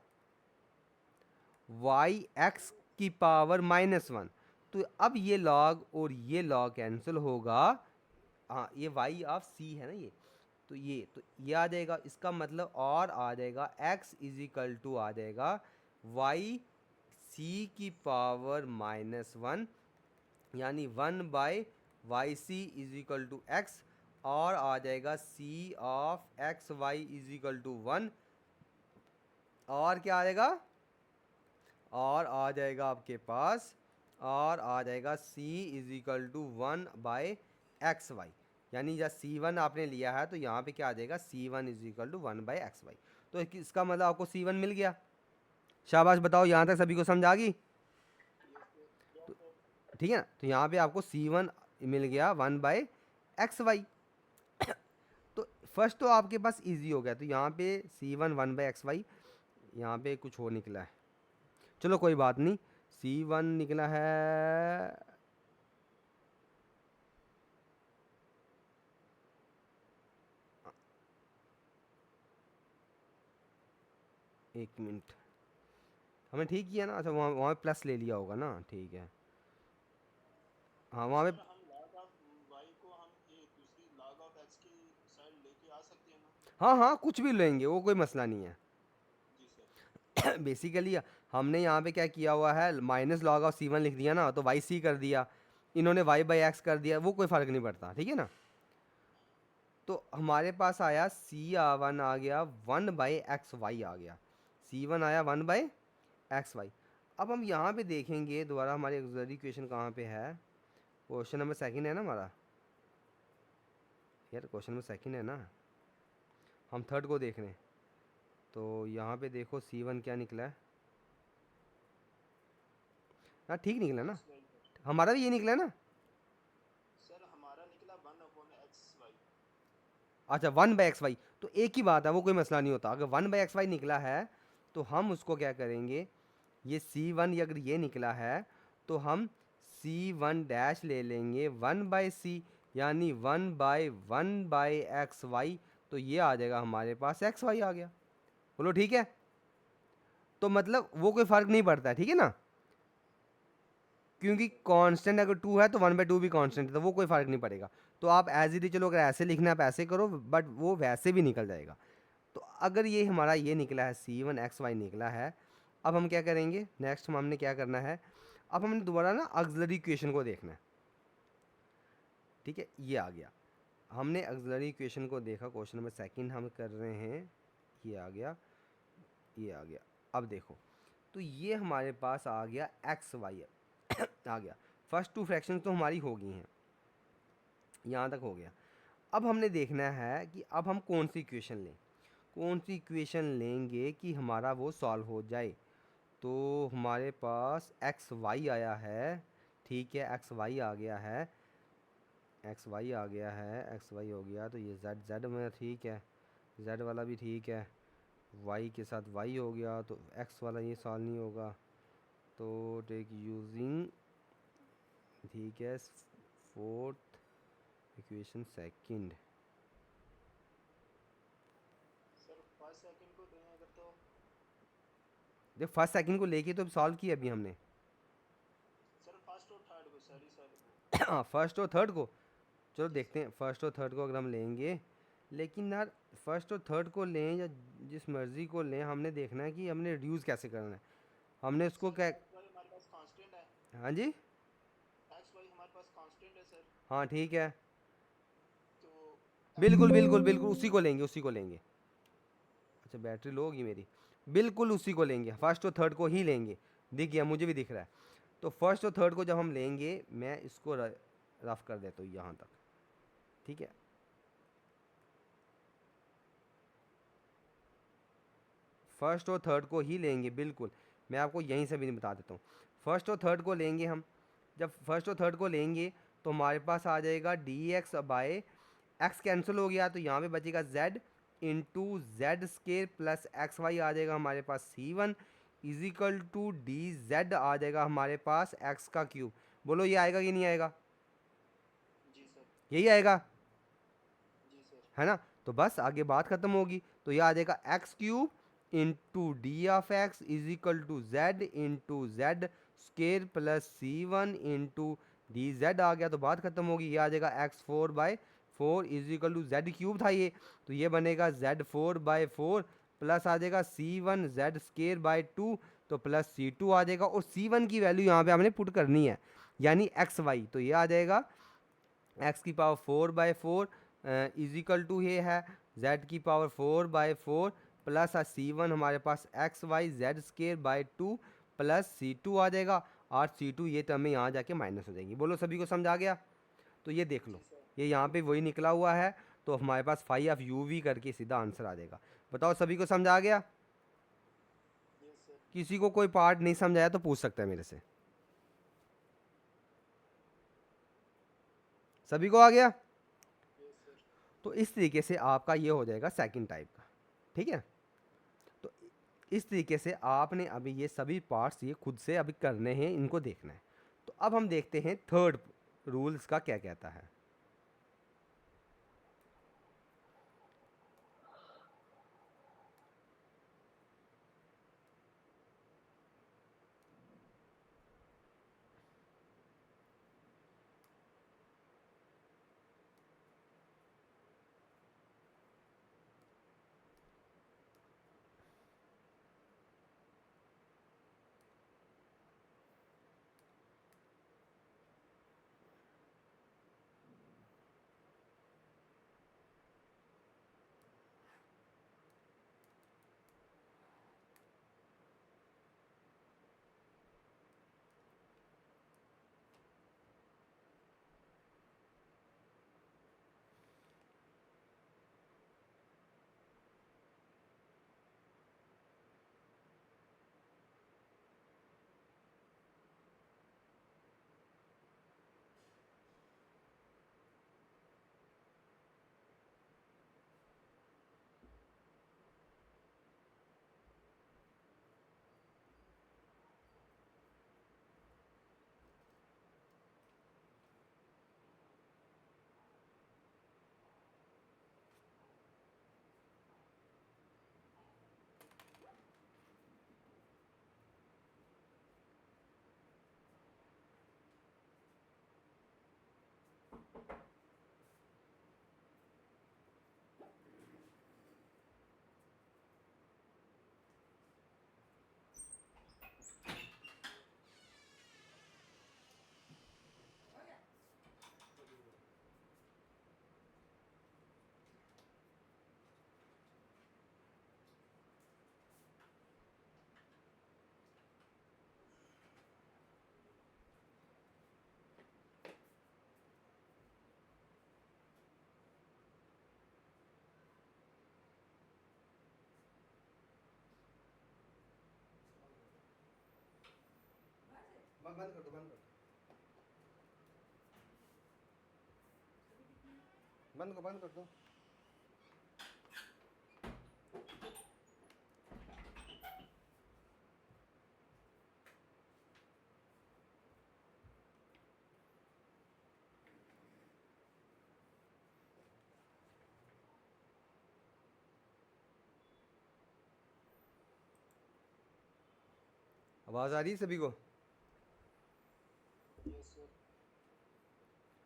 वाई एक्स की पावर -1। तो अब ये लॉग और ये लॉग कैंसिल होगा। हाँ, ये वाई ऑफ सी है ना ये, तो ये आ जाएगा। इसका मतलब और आ जाएगा x इज इक्वल टू आ जाएगा वाई सी की पावर -1, यानी 1 y c is equal to x, और आ जाएगा c of x y is equal to 1, और क्या आ जाएगा, और आ जाएगा आपके पास, और आ जाएगा c is equal to 1/xy, यानी जब c1 आपने लिया है तो यहाँ पे क्या आ जाएगा, c1 is equal to 1/xy। तो इसका मतलब आपको c1 मिल गया। शाबाश, बताओ यहाँ तक सभी को समझ आ गई? तो ठीक है ना, तो यहाँ पे आपको c1 मिल गया 1/xy। तो फर्स्ट तो आपके पास इजी हो गया, तो यहाँ पे c1 1/xy, यहाँ पे कुछ और निकला है, चलो कोई बात नहीं। c1 निकला है, एक मिनट, हमें ठीक किया ना, अच्छा वहाँ वहाँ प्लस ले लिया होगा ना, ठीक है। हाँ वहाँ पे, सर हम log ऑफ y को हम ये दूसरी log ऑफ x की साइड लेके आ सकते हैं ना? हाँ हाँ कुछ भी लेंगे, वो कोई मसला नहीं है। जी सर। बेसिकली हमने यहाँ पे क्या किया हुआ है, माइनस लॉग ऑफ c1 लिख दिया ना, तो वाई सी कर दिया, इन्होंने y/x कर दिया, वो कोई फ़र्क नहीं पड़ता, ठीक है ना। तो हमारे पास आया c1 आ गया 1/xy आ गया, c1 आया 1/xy। अब हम यहाँ पे देखेंगे दोबारा, हमारी ऑक्सिलरी इक्वेशन कहाँ पे है, क्वेश्चन नंबर सेकंड है ना हमारा, यार क्वेश्चन नंबर सेकंड है ना, हम थर्ड को देख रहे हैं। तो यहाँ पे देखो c1 क्या निकला है, हाँ ठीक निकला ना, xy पर हमारा भी ये निकला है ना। सर हमारा निकला 1/xy। अच्छा 1/xy, तो एक ही बात है, वो कोई मसला नहीं होता। अगर 1/xy निकला है तो हम उसको क्या करेंगे, ये c1 अगर ये निकला है तो हम c1 डैश ले लेंगे 1/c, यानी 1/1/xy, तो ये आ जाएगा हमारे पास xy आ गया। बोलो ठीक है, तो मतलब वो कोई फ़र्क नहीं पड़ता है, ठीक है ना, क्योंकि कांस्टेंट अगर 2 है तो 1/2 भी कांस्टेंट है, तो वो कोई फ़र्क नहीं पड़ेगा। तो आप एज इट इज, चलो अगर ऐसे लिखना है आप ऐसे करो, बट वो वैसे भी निकल जाएगा। तो अगर ये हमारा ये निकला है c1 xy निकला है, अब हम क्या करेंगे, नेक्स्ट हमने क्या करना है, अब हमने दोबारा ना ऑक्सिलरी इक्वेशन को देखना है। ठीक है, ये आ गया, हमने ऑक्सिलरी इक्वेशन को देखा, क्वेश्चन नंबर सेकंड हम कर रहे हैं, ये आ गया, ये आ गया। अब देखो, तो ये हमारे पास आ गया एक्स वाई आ गया। फर्स्ट टू फ्रैक्शन तो हमारी हो गई हैं, यहाँ तक हो गया। अब हमने देखना है कि अब हम कौन सी इक्वेशन लें, कौन सी इक्वेशन लेंगे कि हमारा वो सॉल्व हो जाए। तो हमारे पास एक्स वाई आया है, ठीक है, एक्स वाई आ गया है, एक्स वाई आ गया है, एक्स वाई हो गया, तो ये जेड जेड में ठीक है, जेड वाला भी ठीक है, वाई के साथ वाई हो गया, तो एक्स वाला ये सॉल्व नहीं होगा, तो टेक यूजिंग, ठीक है, fourth equation second. Sir first second को दें अगर तो। जब फर्स्ट सेकंड को लेके तो सॉल्व किया अभी हमने। सर फर्स्ट और थर्ड को, सॉरी सर। हाँ फर्स्ट और थर्ड को, चलो जी देखते सर। हैं फर्स्ट और थर्ड को अगर हम लेंगे, लेकिन यार फर्स्ट और थर्ड को लें या जिस मर्ज़ी को लें, हमने देखना है कि हमने रिड्यूस कैसे करना है, हमने उसको सर क्या। एक्स वाई हमारे पास कांस्टेंट है। हाँ जी, एक्स वाई हमारे पास कांस्टेंट है सर। हाँ ठीक है, तो एक्स बिल्कुल वाई बिल्कुल को बिल्कुल उसी को लेंगे, उसी को लेंगे। अच्छा बैटरी लो होगी मेरी, बिल्कुल उसी को लेंगे, फर्स्ट और थर्ड को ही लेंगे, दिख गया, मुझे भी दिख रहा है। तो फर्स्ट और थर्ड को जब हम लेंगे, मैं इसको रफ कर देता हूँ यहाँ तक, ठीक है। फर्स्ट और थर्ड को ही लेंगे, बिल्कुल, मैं आपको यहीं से भी बता देता हूँ। फर्स्ट और थर्ड को लेंगे हम, जब फर्स्ट और थर्ड को लेंगे तो हमारे पास आ जाएगा dx/, x कैंसिल हो गया तो यहाँ पे बचेगा z into z square plus x y आ जाएगा हमारे पास c1 is equal to D Z आ जाएगा हमारे पास x का क्यूब। बोलो ये आएगा कि नहीं आएगा, जी सर। यही आएगा, जी सर। है ना। तो बस आगे बात खत्म होगी, तो ये आ जाएगा x cube into d of x is equal to z into z square plus C1 into D Z आ गया तो बात खत्म होगी। ये आ जाएगा x4/4 is equal to z cube था ये, तो ये बनेगा Z4/4 प्लस आ जाएगा C1 जेड स्केयर बाय 2 तो प्लस C2 आ जाएगा। और C1 की वैल्यू यहाँ पे हमने पुट करनी है यानी XY, तो ये आ जाएगा x की पावर 4/4 इज इक्वल टू ये है z की पावर 4/4 प्लस C1 हमारे पास XYZ square by 2 plus C2 आ जाएगा। और C2 ये टर्म में यहाँ जाके माइनस हो जाएंगी। बोलो सभी को समझ आ गया? तो ये देख लो, ये यहाँ पे वही निकला हुआ है, तो हमारे पास फाई ऑफ यू वी करके सीधा आंसर आ जाएगा। बताओ सभी को समझ आ गया? Yes sir. किसी को कोई पार्ट नहीं समझ आया तो पूछ सकता है मेरे से। सभी को आ गया? Yes sir. तो इस तरीके से आपका ये हो जाएगा सेकंड टाइप का, ठीक है। तो इस तरीके से आपने अभी ये सभी पार्ट्स ये खुद से अभी करने हैं, इनको देखना है। तो अब हम देखते हैं थर्ड रूल्स का क्या कहता है। बंद कर दो, बंद कर दो, बंद कर दो। आवाज़ आ रही है सभी को? Yes sir.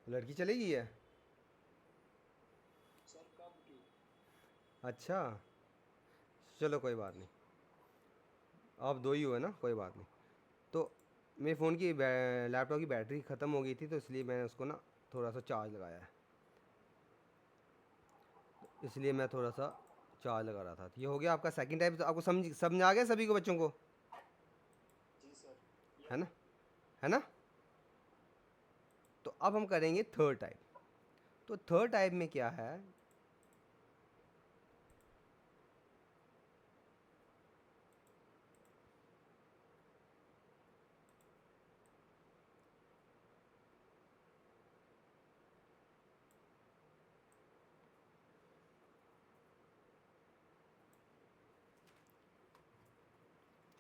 लड़की चली गई है? सर कब की? अच्छा, चलो कोई बात नहीं, आप दो ही हुए ना, कोई बात नहीं। तो मेरे फ़ोन की लैपटॉप की बैटरी ख़त्म हो गई थी, तो इसलिए मैंने उसको ना थोड़ा सा चार्ज लगाया है, इसलिए मैं थोड़ा सा चार्ज लगा रहा था। तो ये हो गया आपका सेकंड टाइप। तो आपको समझ आ गया सभी को, बच्चों को? जी सर। है ना, है ना? तो अब हम करेंगे थर्ड टाइप। तो थर्ड टाइप में क्या है,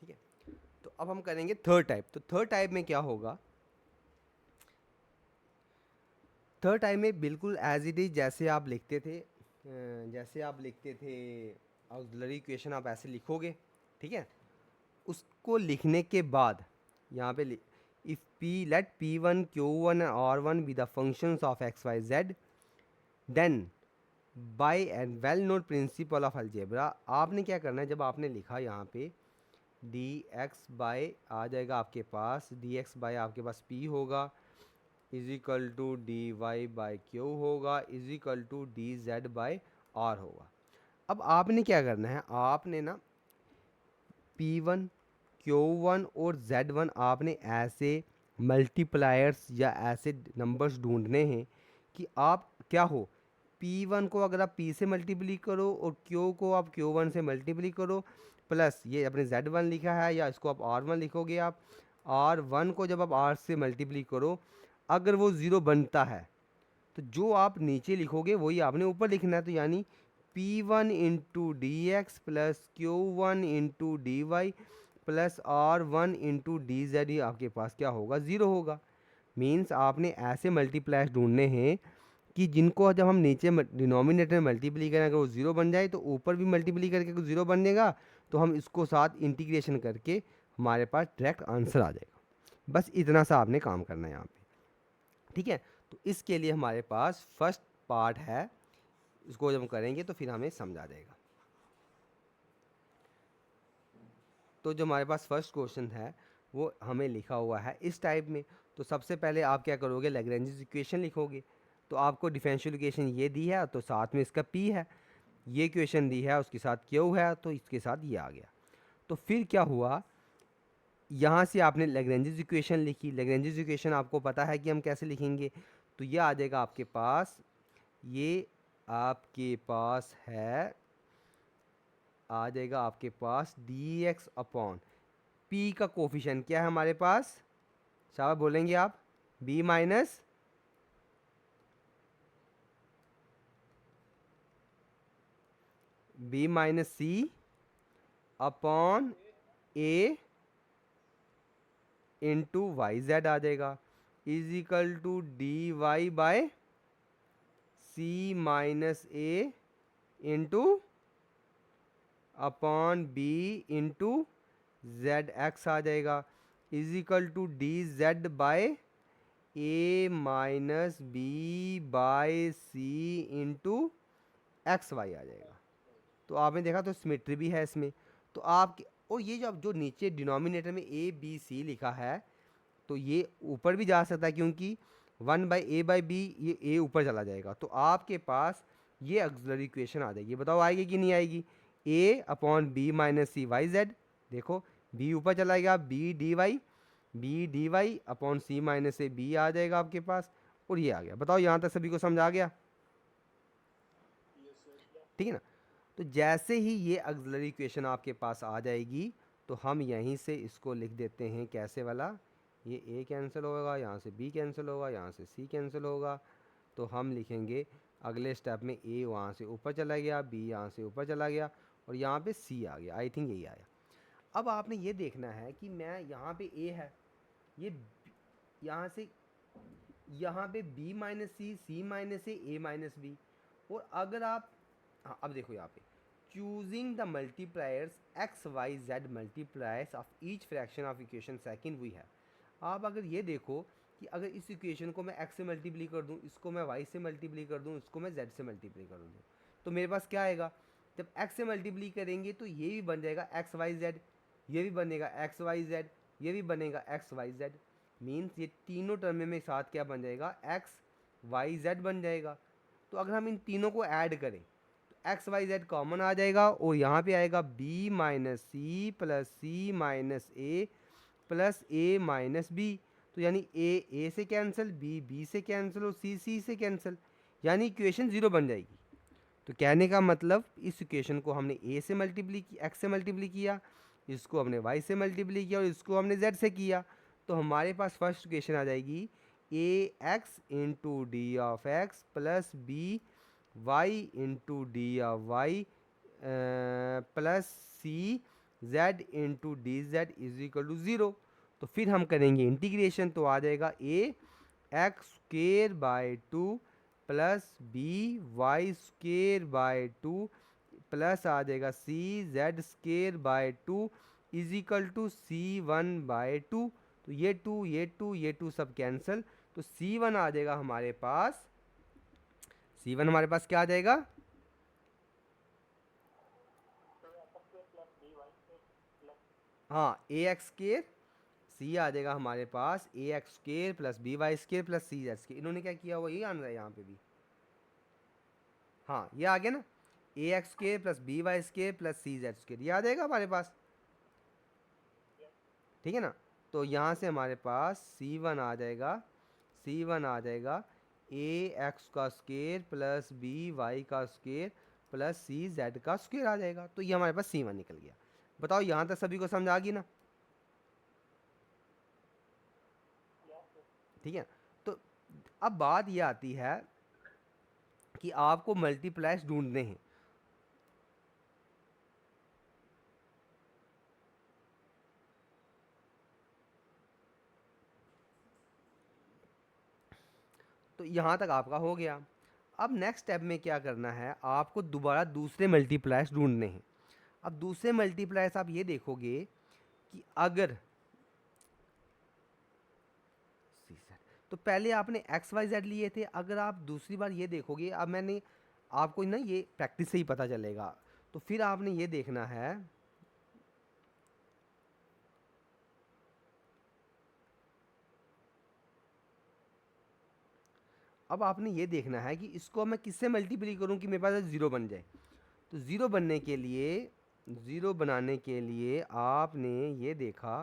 ठीक है। तो अब हम करेंगे थर्ड टाइप। तो थर्ड टाइप में क्या होगा, थर्ड टाइम में बिल्कुल एज इट इज़ जैसे आप लिखते थे, जैसे आप लिखते थे ऑक्सिलरी इक्वेशन, आप ऐसे लिखोगे, ठीक है। उसको लिखने के बाद यहाँ पे let P1, Q1 and R1 be the functions of x, y, z, then by and well known principle of algebra, आपने क्या करना है, जब आपने लिखा यहाँ पे dx बाय आ जाएगा आपके पास, dx बाय आपके पास p होगा is equal to dy by q होगा is equal to dz by r होगा। अब आपने क्या करना है, आपने ना P1, Q1 और Z1 आपने ऐसे मल्टीप्लायर्स या ऐसे नंबर्स ढूंढने हैं कि आप क्या हो, P1 को अगर आप P से मल्टीप्ली करो और Q को आप Q1 से मल्टीप्ली करो, प्लस ये अपने Z1 लिखा है या इसको आप R1 लिखोगे, आप R1 को जब आप R से मल्टीप्ली करो, अगर वो ज़ीरो बनता है तो जो आप नीचे लिखोगे वही आपने ऊपर लिखना है। तो यानी P1 into D x plus Q1 into D y plus R1 into D z, ये आपके पास क्या होगा, ज़ीरो होगा। मीन्स आपने ऐसे मल्टीप्लायर्स ढूंढने हैं कि जिनको जब हम नीचे डिनोमिनेटर में मल्टीप्ली करें, अगर वो ज़ीरो बन जाए तो ऊपर भी मल्टीप्ली करके कुछ ज़ीरो बन जाएगा, तो हम इसको साथ इंटीग्रेशन करके हमारे पास डायरेक्ट आंसर आ जाएगा। बस इतना सा आपने काम करना है यहाँ पे, ठीक है। तो इसके लिए हमारे पास फर्स्ट पार्ट है, इसको जब हम करेंगे तो फिर हमें समझ आ जाएगा। तो जो हमारे पास फर्स्ट क्वेश्चन है वो हमें लिखा हुआ है इस टाइप में। तो सबसे पहले आप क्या करोगे, लैग्रेंज इक्वेशन लिखोगे। तो आपको डिफरेंशियल इक्वेशन ये दी है तो साथ में इसका p है, ये इक्वेशन दी है उसके साथ q है तो इसके साथ ये आ गया। तो फिर क्या हुआ, यहाँ से आपने लैग्रेंज इक्वेशन लिखी। लैग्रेंज इक्वेशन आपको पता है कि हम कैसे लिखेंगे, तो ये आ जाएगा आपके पास, ये आपके पास है, आ जाएगा आपके पास डी एक्स अपॉन पी का कोफिशिएंट क्या है हमारे पास, शाबाश बोलेंगे आप, b minus c upon a into y z आ जाएगा is equal to D y by c minus a into upon b into z x आ जाएगा is equal to D z by a minus b by c into x y आ जाएगा। तो आपने देखा तो सिमेट्री भी है इसमें। तो आप और ये जो नीचे डिनोमिनेटर में ए बी सी लिखा है, तो ये ऊपर भी जा सकता है क्योंकि 1/a/b ये ए ऊपर चला जाएगा। तो आपके पास ये ऑक्सिलरी इक्वेशन आ जाएगी। बताओ आएगी कि नहीं आएगी, a upon b minus c y z, देखो b ऊपर चला गया, b d y upon c minus a b आ जाएगा आपके पास, और ये आ गया। बताओ यहाँ तक सभी को समझ आ गया, ठीक है ना। तो जैसे ही ये ऑक्सिलरी इक्वेशन आपके पास आ जाएगी तो हम यहीं से इसको लिख देते हैं कैसे वाला, ये a कैंसिल होगा, यहाँ से b कैंसिल होगा, यहाँ से c कैंसिल होगा। तो हम लिखेंगे अगले स्टेप में a वहाँ से ऊपर चला गया, b यहाँ से ऊपर चला गया और यहाँ पे c आ गया। आई थिंक यही आया। अब आपने ये देखना है कि मैं यहाँ पे a है, ये यहाँ से यहाँ पे b minus c, c minus a minus b. और अगर आप हाँ अब देखो यहाँ पे choosing the multipliers x Y z multipliers of each fraction of equation second we है। आप अगर ये देखो कि अगर इस इक्वेशन को मैं x से मल्टीप्ली कर दूँ, इसको मैं y से मल्टीप्ली कर दूँ, इसको मैं z से मल्टीप्ली कर दूँ, तो मेरे पास क्या आएगा, जब x से मल्टीप्ली करेंगे तो ये भी बन जाएगा एक्स वाई जेड, ये भी बनेगा एक्स वाई जेड, ये भी बनेगा एक्स वाई जेड। मीन्स ये तीनों टर्म में साथ क्या बन जाएगा, एक्स वाई जेड बन जाएगा। तो अगर हम इन तीनों को ऐड करें तो एक्स वाई जेड कॉमन आ जाएगा और यहाँ पे आएगा b माइनस सी प्लस सी माइनस ए प्लस ए माइनस बी। तो यानी ए से कैंसिल, बी से कैंसिल और सी से कैंसिल, यानी इक्वेशन ज़ीरो बन जाएगी। तो कहने का मतलब इस इक्वेशन को हमने ए से मल्टीप्ली की, एक्स से मल्टीप्ली किया, इसको हमने वाई से मल्टीप्ली किया और इसको हमने जेड से किया। तो हमारे पास फर्स्ट इक्वेशन आ जाएगी a x into d of x plus b y into d of y plus c z into D z is equal to zero. तो फिर हम करेंगे इंटीग्रेशन, तो आ जाएगा a x square by two plus b y square by two plus आ जाएगा c z square by two is equal to C1/2। तो ये 2 ये 2 सब कैंसिल, तो C1 आ जाएगा हमारे पास, C1 हमारे पास क्या आ जाएगा, हाँ ए एक्स स्केयर, सी आ जाएगा हमारे पास a x square plus b y square plus c z square. इन्होंने क्या किया हुआ, ये आना है यहाँ पे भी, हाँ ये आ गया ना, a x square plus b y square plus c z square, ये आ जाएगा हमारे पास, ठीक है ना। तो यहाँ से हमारे पास C1 आ जाएगा, C1 आ जाएगा ए एक्स का स्केयर प्लस बी वाई का स्केयर प्लस सी जेड का स्केयर आ जाएगा। तो ये हमारे पास C1 निकल गया। बताओ यहाँ तक सभी को समझ आ गई ना, ठीक है। तो अब बात ये आती है कि आपको मल्टीप्लायर्स ढूंढने हैं। तो यहाँ तक आपका हो गया। अब नेक्स्ट स्टेप में क्या करना है, आपको दोबारा दूसरे मल्टीप्लायर्स ढूंढने हैं। अब दूसरे मल्टीप्लायर्स आप ये देखोगे कि अगर तो पहले आपने एक्स वाई जेड लिए थे, अगर आप दूसरी बार ये देखोगे, अब मैंने आपको ना ये प्रैक्टिस से ही पता चलेगा, तो फिर आपने ये देखना है, अब आपने ये देखना है कि इसको मैं किससे मल्टीप्लाई करूं कि मेरे पास ज़ीरो बन जाए। तो ज़ीरो बनने के लिए, ज़ीरो बनाने के लिए आपने ये देखा,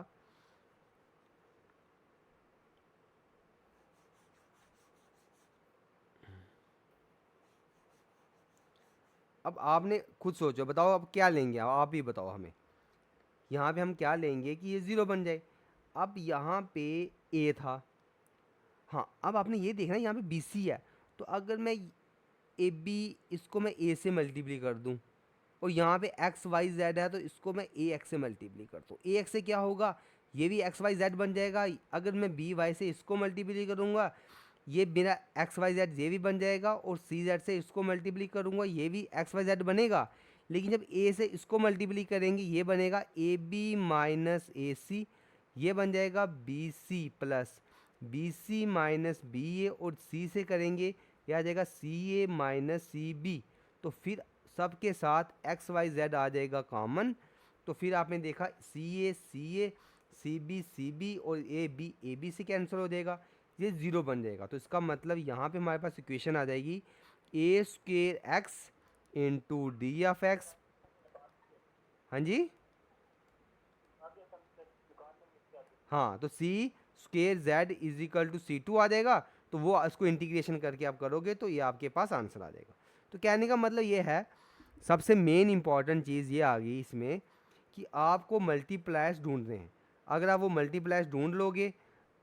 अब आपने खुद सोचो, बताओ अब क्या लेंगे, आप ही बताओ हमें। यहाँ पे हम क्या लेंगे कि ये ज़ीरो बन जाए। अब यहाँ पे ए था, हाँ अब आपने ये देखना है यहाँ पे बी सी है, तो अगर मैं ए बी, इसको मैं ए से मल्टीप्लाई कर दूँ, और यहाँ पे एक्स वाई जेड है तो इसको मैं ए एक्स से मल्टीप्लाई करता हूँ। ए एक्स से क्या होगा, ये भी एक्स वाई जेड बन जाएगा। अगर मैं बी वाई से इसको मल्टीप्लाई करूँगा, ये मेरा एक्स वाई जेड ये भी बन जाएगा, और सी जेड से इसको मल्टीप्लाई करूँगा, ये भी एक्स वाई जेड बनेगा। लेकिन जब ए से इसको मल्टीप्लाई करेंगे, ये बनेगा ए बी माइनस ए सी, ये बन जाएगा b c plus b c minus b a, और सी से करेंगे ये आ जाएगा सी ए माइनस सी बी। तो फिर सबके साथ एक्स वाई जेड आ जाएगा कॉमन, तो फिर आपने देखा सी बी और ए बी से कैंसिल हो जाएगा, ये ज़ीरो बन जाएगा। तो इसका मतलब यहाँ पे हमारे पास इक्वेशन आ जाएगी a square x into d of x, हाँ जी, हाँ तो c square z is equal to C2 आ जाएगा। तो वो इसको इंटीग्रेशन करके आप करोगे तो ये आपके पास आंसर आ जाएगा। तो कहने का मतलब ये है, सबसे मेन इंपॉर्टेंट चीज़ ये आ गई इसमें कि आपको मल्टीप्लायर्स ढूंढने हैं। अगर आप वो मल्टीप्लायर्स ढूंढ लोगे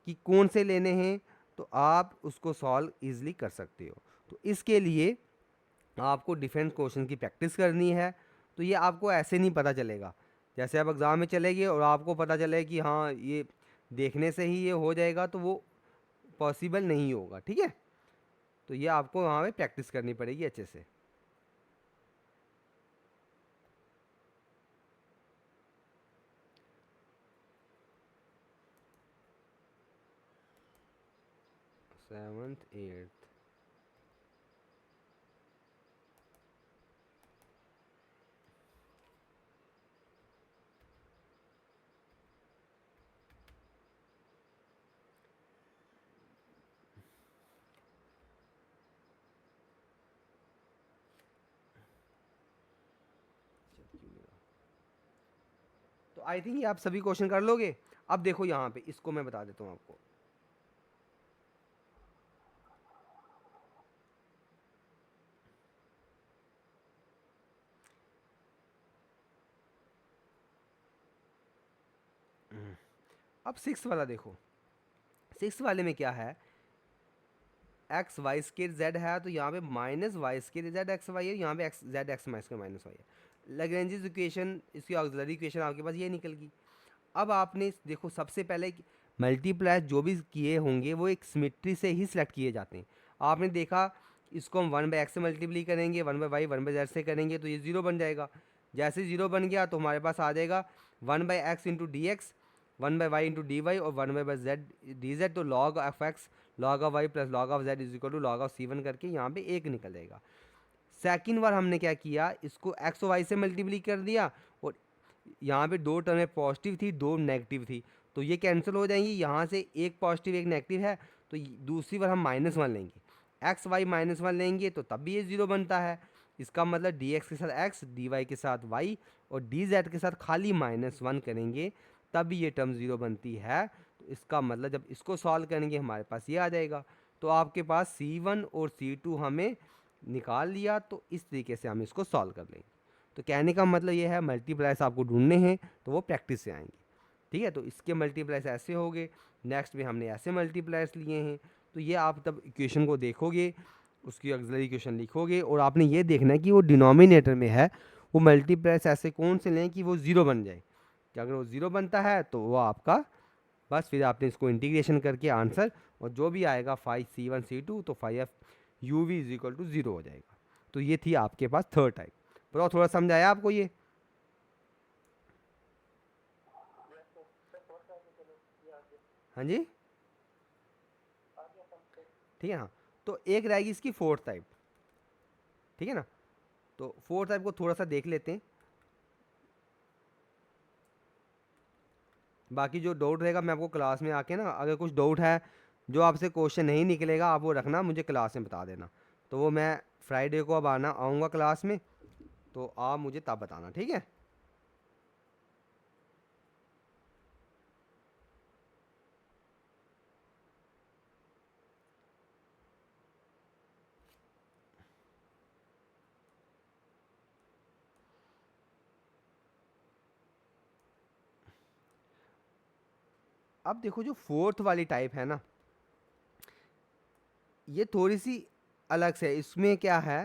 कि कौन से लेने हैं, तो आप उसको सॉल्व ईजिली कर सकते हो। तो इसके लिए आपको डिफरेंट क्वेश्चन की प्रैक्टिस करनी है। तो ये आपको ऐसे नहीं पता चलेगा, जैसे आप एग्ज़ाम में चले गए और आपको पता चले कि हाँ ये देखने से ही ये हो जाएगा, तो वो पॉसिबल नहीं होगा, ठीक है। तो ये आपको वहाँ पे प्रैक्टिस करनी पड़ेगी अच्छे से। सेवन्थ एट्थ, तो आई थिंक ये आप सभी क्वेश्चन कर लोगे। अब देखो यहाँ पे इसको मैं बता देता हूँ आपको। अब सिक्स वाला देखो, सिक्स वाले में क्या है, एक्स वाई स्केयर जेड है, तो यहाँ पे minus Y square z x y है, यहाँ पे x z x minus y है। लैग्रेंजेस इक्वेशन, इसकी ऑक्सिलरी इक्वेशन आपके पास ये निकल गई। अब आपने देखो सबसे पहले मल्टीप्लाई जो भी किए होंगे वो एक सिमेट्री से ही सिलेक्ट किए जाते हैं। आपने देखा इसको हम 1/x से मल्टीप्लाई करेंगे, 1/y 1/z से करेंगे तो ये ज़ीरो बन जाएगा। जैसे ज़ीरो बन गया तो हमारे पास आ जाएगा 1/x into D x, 1 by y into D y और 1 बाई जेड डी जेड, तो log of x log of y plus log of z is equal to log of c one करके यहाँ पे एक निकल जाएगा। सेकेंड बार हमने क्या किया, इसको एक्स और वाई से मल्टीप्लाई कर दिया और यहाँ पे दो टर्में पॉजिटिव थी, दो नेगेटिव थी, तो ये कैंसिल हो जाएंगी। यहाँ से एक पॉजिटिव एक नेगेटिव है, तो दूसरी बार हम -1 लेंगे, एक्स वाई -1 लेंगे तो तब भी ये 0 बनता है। इसका मतलब डी एक्स के साथ एक्स, डी वाई के साथ वाई और डी जेड के साथ खाली -1 करेंगे तब भी ये टर्म 0 बनती है। तो इसका मतलब जब इसको सॉल्व करेंगे हमारे पास ये आ जाएगा। तो आपके पास C1 और C2 हमें निकाल लिया, तो इस तरीके से हम इसको सॉल्व कर लेंगे। तो कहने का मतलब ये है मल्टीप्लायर्स आपको ढूंढने हैं तो वो प्रैक्टिस से आएंगे, ठीक है। तो इसके मल्टीप्लायर्स ऐसे हो गए, नेक्स्ट में हमने ऐसे मल्टीप्लायर्स लिए हैं। तो ये आप तब इक्वेशन को देखोगे, उसकी ऑक्सिलरी इक्वेशन लिखोगे और आपने ये देखना है कि वो डिनोमिनेटर में है वो मल्टीप्लायर्स ऐसे कौन से लें कि वो 0 बन जाए, कि अगर वो 0 बनता है तो वो आपका बस फिर आपने इसको इंटीग्रेशन करके आंसर और जो भी आएगा 5C1C2 तो 5FUV इज इक्वल टू 0 हो जाएगा। तो ये थी आपके पास थर्ड टाइप। बताओ थोड़ा समझ आया आपको ये? हाँ जी, ठीक है। हाँ, तो एक रहेगी इसकी फोर्थ टाइप, ठीक है ना। तो फोर्थ टाइप को थोड़ा सा देख लेते हैं, बाकी जो डाउट रहेगा मैं आपको क्लास में आके ना, अगर कुछ डाउट है जो आपसे क्वेश्चन नहीं निकलेगा आप वो रखना, मुझे क्लास में बता देना। तो वो मैं फ्राइडे को अब आऊँगा क्लास में, तो आप मुझे तब बताना, ठीक है। अब देखो जो फोर्थ वाली टाइप है ना, ये थोड़ी सी अलग से है। इसमें क्या है,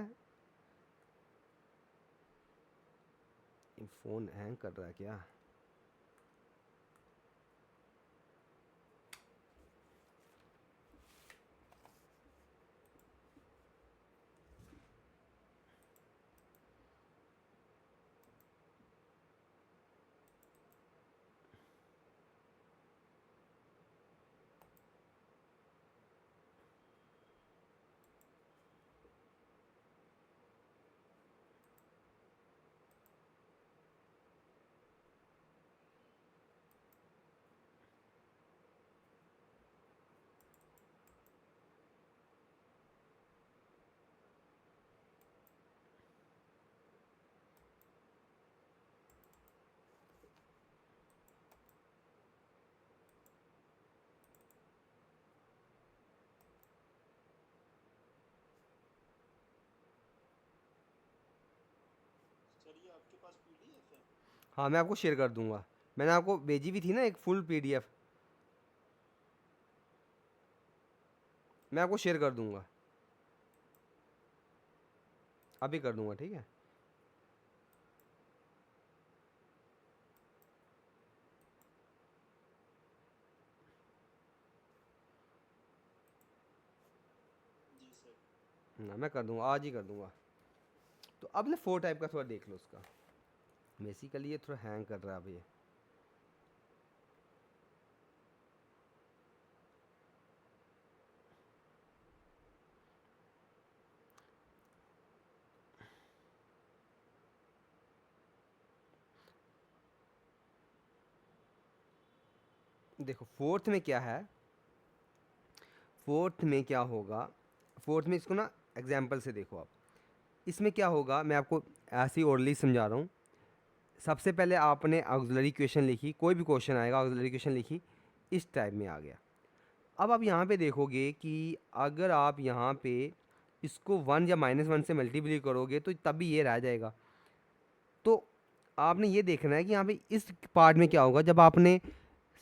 फ़ोन हैंग कर रहा है क्या? सर ये आपके पास पीडीएफ है? हाँ मैं आपको शेयर कर दूंगा, मैंने आपको भेजी भी थी ना एक फुल PDF, मैं आपको शेयर कर दूंगा, अभी कर दूंगा, ठीक है। जी सर। ना मैं कर दूंगा, आज ही कर दूंगा। तो अब ना 4 टाइप का थोड़ा देख लो उसका, बेसिकली ये थोड़ा हैंग कर रहा है अभी ये। देखो फोर्थ में क्या है, फोर्थ में क्या होगा, फोर्थ में इसको ना एग्जाम्पल से देखो आप। इसमें क्या होगा, मैं आपको ऐसे ही ओरली समझा रहा हूँ। सबसे पहले आपने ऑक्सिलरी इक्वेशन लिखी, कोई भी क्वेश्चन आएगा ऑक्सिलरी इक्वेशन लिखी, इस टाइप में आ गया। अब आप यहाँ पे देखोगे कि अगर आप यहाँ पे इसको 1 या -1 से मल्टीप्लाई करोगे तो तभी ये रह जाएगा। तो आपने ये देखना है कि यहाँ पे इस पार्ट में क्या होगा। जब आपने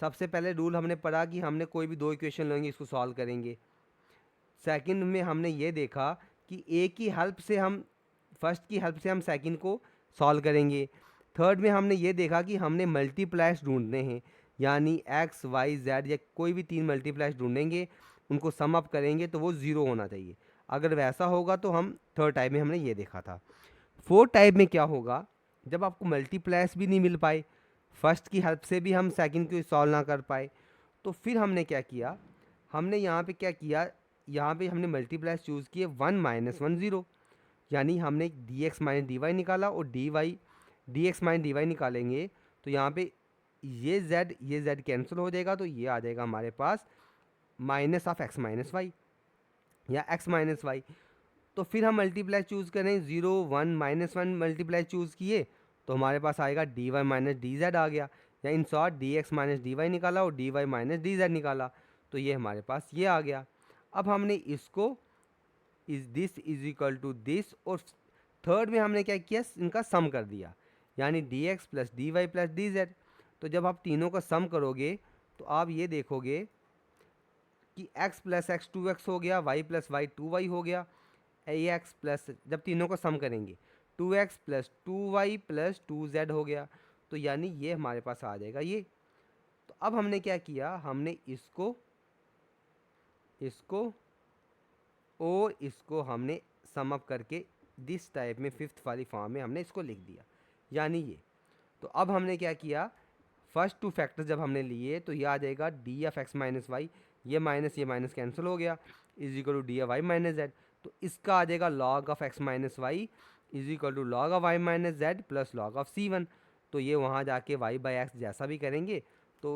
सबसे पहले रूल हमने पढ़ा कि हमने कोई भी दो इक्वेशन लेंगे इसको सॉल्व करेंगे। सेकंड में हमने ये देखा कि ए की हेल्प से हम फर्स्ट की हेल्प से हम सेकंड को सॉल्व करेंगे। थर्ड में हमने ये देखा कि हमने मल्टीप्लायर्स ढूंढने हैं, यानी एक्स वाई जेड या कोई भी 3 मल्टीप्लायर्स ढूंढेंगे, उनको सम अप करेंगे तो वो 0 होना चाहिए। अगर वैसा होगा तो हम थर्ड टाइप में हमने ये देखा था। फोर्थ टाइप में क्या होगा, जब आपको मल्टीप्लायर्स भी नहीं मिल पाए, फर्स्ट की हेल्प से भी हम सेकंड को सॉल्व ना कर पाए, तो फिर हमने क्या किया, हमने यहाँ पे क्या किया, यहाँ पे हमने मल्टीप्लाई चूज़ किए 1 माइनस 1 0, यानी हमने d x minus d y निकाला, और d x minus d y निकालेंगे तो यहाँ पे ये z कैंसिल हो जाएगा, तो ये आ जाएगा हमारे पास minus of x minus y या एक्स माइनस वाई। तो फिर हम मल्टीप्लाई चूज़ करें, 0 1 माइनस 1 मल्टीप्लाई चूज़ किए तो हमारे पास आएगा d y minus d Z आ गया, या in short d x minus d y निकाला और D y minus d z निकाला, तो ये हमारे पास ये आ गया। अब हमने इसको is this is equal to this, और थर्ड में हमने क्या किया, इनका सम कर दिया, यानी D x plus d y plus d z. तो जब आप तीनों का सम करोगे तो आप ये देखोगे कि x प्लस एक्स 2x हो गया, y प्लस वाई 2y हो गया, ax प्लस, जब तीनों को सम करेंगे 2x plus 2y plus 2z हो गया, तो यानी ये हमारे पास आ जाएगा ये। तो अब हमने क्या किया, हमने इसको और इसको हमने सम अप करके दिस टाइप में फिफ्थ वाली फॉर्म में हमने इसको लिख दिया, यानी ये। तो अब हमने क्या किया, फर्स्ट टू फैक्टर्स जब हमने लिए तो ये आ जाएगा d f x minus y, ये माइनस कैंसिल हो गया, is equal to d f y minus z. तो इसका आ जाएगा log of x minus y is equal to log of y minus z plus log of c one. तो ये वहाँ जाके वाई बाई एक्स जैसा भी करेंगे तो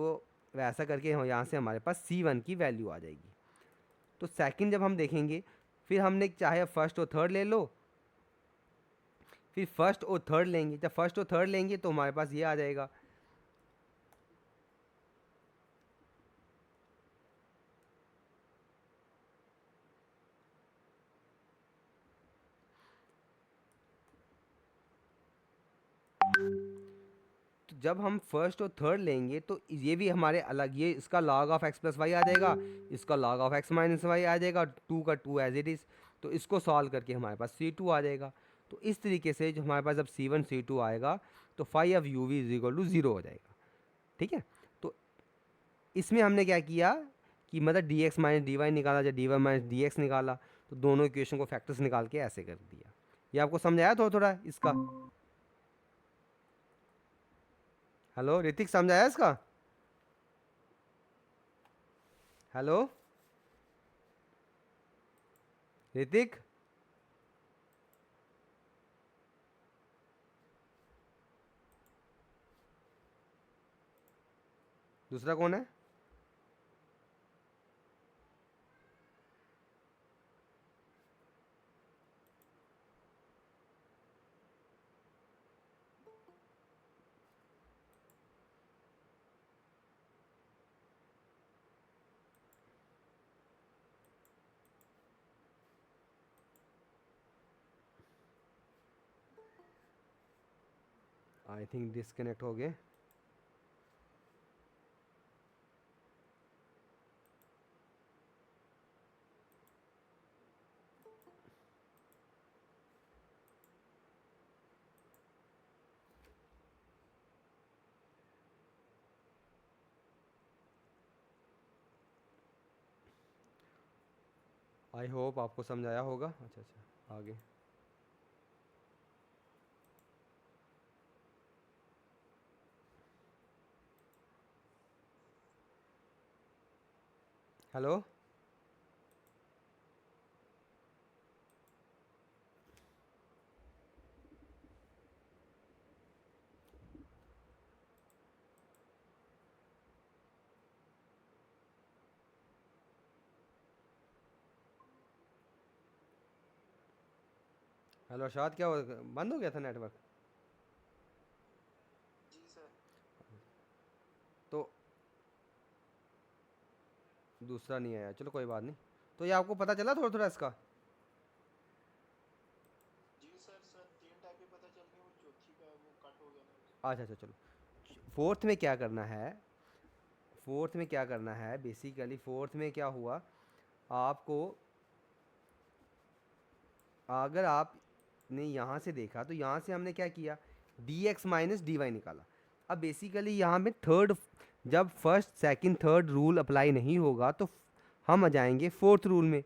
वैसा करके यहाँ से हमारे पास सी वन की वैल्यू आ जाएगी। तो सेकंड जब हम देखेंगे, फिर हमने चाहे फर्स्ट और थर्ड ले लो, फिर फर्स्ट और थर्ड लेंगे, जब फर्स्ट और थर्ड लेंगे तो हमारे पास ये आ जाएगा, तो जब हम फर्स्ट और थर्ड लेंगे तो ये भी हमारे अलग, ये इसका log of x plus y आ जाएगा, इसका log of x minus y आ जाएगा, टू का टू एज इट इज़। तो इसको सॉल्व करके हमारे पास C2 आ जाएगा। तो इस तरीके से जो हमारे पास जब C1 C2 आएगा तो phi of you we is equal to 0 हो जाएगा। ठीक है, तो इसमें हमने क्या किया कि मतलब d x minus d y निकाला या d y minus d x निकाला, तो दोनों इक्वेशन को फैक्टर्स निकाल के ऐसे कर दिया। ये आपको समझाया थोड़ा थोड़ा इसका? हेलो ऋतिक, समझाया इसका? हेलो ऋतिक, दूसरा कौन है? आई थिंक डिस्कनेक्ट हो गए। आई होप आपको समझाया होगा। अच्छा अच्छा, आगे। हेलो हेलो अरशाद, क्या बंद हो गया था नेटवर्क? जी सर। तो दूसरा नहीं आया, चलो कोई बात नहीं। तो ये आपको पता चला थोड़ा थोड़ा इसका? जी सर, सर 3 टाइप के पता चल गए, वो चौथी का वो कट हो गया ना। अच्छा अच्छा, चलो फोर्थ में क्या करना है, फोर्थ में क्या करना है बेसिकली, फोर्थ में क्या हुआ आपको, अगर आपने यहाँ से देखा तो यहाँ से हमने क्या किया, d x minus d y निकाला। अब बेसिकली यहाँ में थर्ड, जब first second third rule apply नहीं होगा तो हम आ जाएंगे फोर्थ रूल में।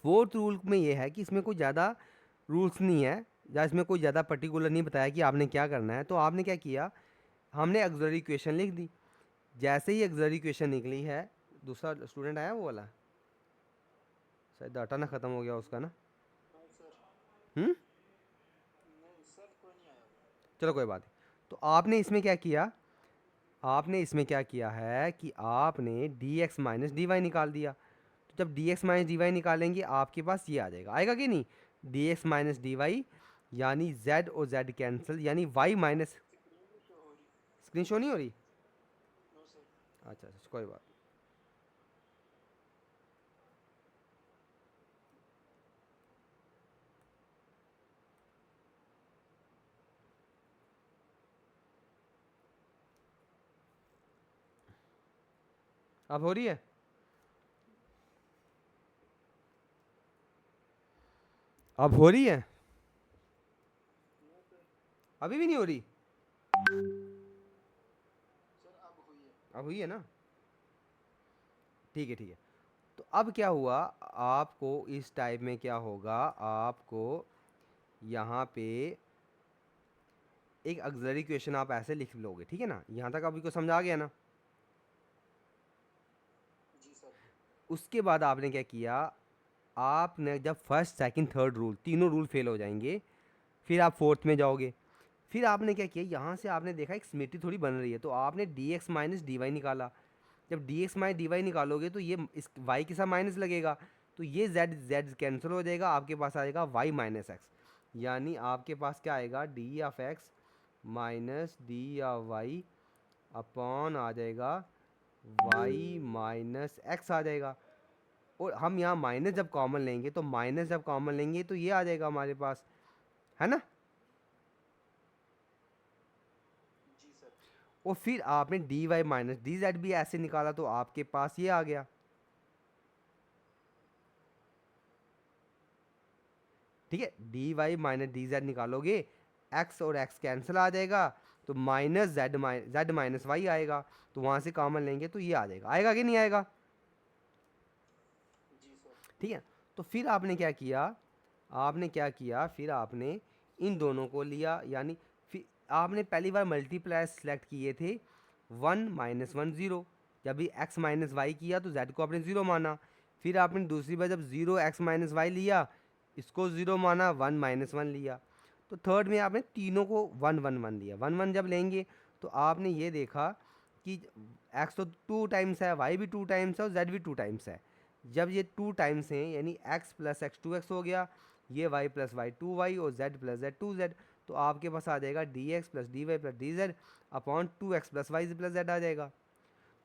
फोर्थ रूल में ये है कि इसमें कोई ज़्यादा रूल्स नहीं है, या इसमें कोई ज़्यादा पर्टिकुलर नहीं बताया कि आपने क्या करना है। तो आपने क्या किया हमने ऑक्सिलरी इक्वेशन लिख दी। जैसे ही ऑक्सिलरी इक्वेशन निकली है, दूसरा स्टूडेंट आया वो वाला, शायद डाटा ना ख़त्म हो गया उसका ना। नहीं सर, हम्म, नहीं सर, कोई नहीं आया अभी। चलो कोई बात नहीं। तो आपने इसमें क्या किया, आपने इसमें क्या किया है कि आपने d x minus d y निकाल दिया। तो जब d x minus d y निकालेंगे आपके पास ये आ जाएगा, आएगा कि नहीं, d x minus d Y, यानी z और z कैंसिल, यानी y माइनस, स्क्रीन भी शो हो रही। स्क्रीन शो नहीं हो रही, नो सर। अच्छा अच्छा कोई बात नहीं। अब हो रही है, अब हो रही है, नो सर। अभी भी नहीं हो रही, सर अब हुई है। अब हुई है ना, ठीक है ठीक है। तो अब क्या हुआ, आपको इस टाइप में क्या होगा, आपको यहाँ पे एक ऑक्सिलरी इक्वेशन आप ऐसे लिख लोगे, ठीक है ना, यहाँ तक अभी को समझ आ गया ना। जी सर। उसके बाद आपने क्या किया, आपने जब फर्स्ट सेकंड थर्ड रूल तीनों रूल फेल हो जाएंगे, फिर आप फोर्थ में जाओगे। फिर आपने क्या किया, यहाँ से आपने देखा एक सिमेट्री थोड़ी बन रही है, तो आपने d x minus d y निकाला। जब d x minus d Y निकालोगे तो ये इस वाई के साथ माइनस लगेगा, तो ये जेड जेड कैंसिल हो जाएगा, आपके पास आएगा वाई माइनस एक्स, यानी आपके पास क्या आएगा, d of x minus d of y upon आ जाएगा वाई माइनस एक्स आ जाएगा। और हम यहाँ माइनस जब कॉमन लेंगे, तो माइनस जब कॉमन लेंगे तो ये आ जाएगा हमारे पास, है ना। जी सर। और फिर आपने d y minus d z भी ऐसे निकाला, तो आपके पास ये आ गया, ठीक है। D y minus d z निकालोगे, एक्स और एक्स कैंसिल आ जाएगा, तो माइनस जेड माइनस वाई आएगा, तो वहाँ से कॉमन लेंगे तो ये आ जाएगा, आएगा कि नहीं आएगा, जी सर। ठीक है। तो फिर आपने क्या किया, आपने क्या किया, फिर आपने इन दोनों को लिया, यानी फिर आपने पहली बार मल्टीप्लायर सेलेक्ट किए थे, 1 - 1 0, जब भी x माइनस वाई किया तो z को आपने ज़ीरो माना। फिर आपने दूसरी बार जब 0 x - y लिया, इसको ज़ीरो माना, 1 - 1 लिया। तो थर्ड में आपने तीनों को 1 1 1 लिया, 1 1 जब लेंगे तो आपने ये देखा कि x तो 2 टाइम्स है, y भी 2 टाइम्स है और z भी 2 टाइम्स है। जब ये 2 टाइम्स हैं, यानी x प्लस एक्स 2x हो गया, ये y प्लस वाई 2y और z प्लस जेड 2z, तो आपके पास आ जाएगा D x plus d y plus d Z upon 2x plus y plus z आ जाएगा।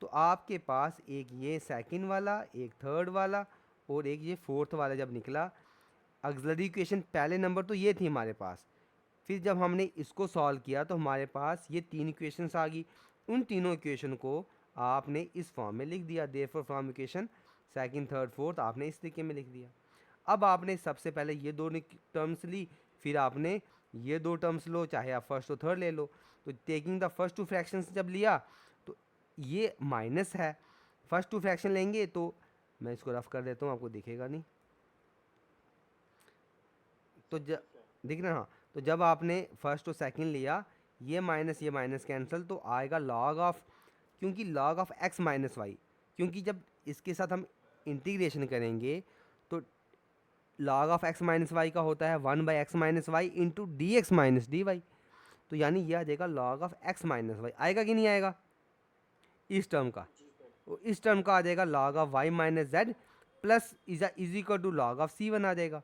तो आपके पास एक ये सेकंड वाला, एक थर्ड वाला और एक ये फोर्थ वाला जब निकला, ऑक्सिलरी इक्वेशन पहले नंबर तो ये थी हमारे पास। फिर जब हमने इसको सॉल्व किया तो हमारे पास ये तीन इक्वेशंस आ गई, उन तीनों इक्वेशन को आपने इस फॉर्म में लिख दिया, therefore from equation second third fourth आपने इस तरीके में लिख दिया। अब आपने सबसे पहले ये दो टर्म्स ली, फिर आपने ये दो टर्म्स लो, चाहे आप फर्स्ट और थर्ड ले लो। तो taking the first two fractions जब लिया तो ये माइनस है, फर्स्ट टू फ्रैक्शन लेंगे तो मैं इसको रफ कर देता हूँ, आपको दिखेगा नहीं, तो सर ठीक है। दिख रहा है, हाँ। तो जब आपने फर्स्ट और सेकंड लिया, ये माइनस कैंसिल, तो आएगा लॉग ऑफ, क्योंकि log of x minus y, क्योंकि जब इसके साथ हम इंटीग्रेशन करेंगे तो log of x minus Y का होता है 1/x - y into D x minus d Y, तो यानी ये आ जाएगा log of x minus y, आएगा कि नहीं आएगा इस टर्म का। जी सर। तो इस टर्म का आ जाएगा log of y minus z plus is equal to log of c one आ जाएगा,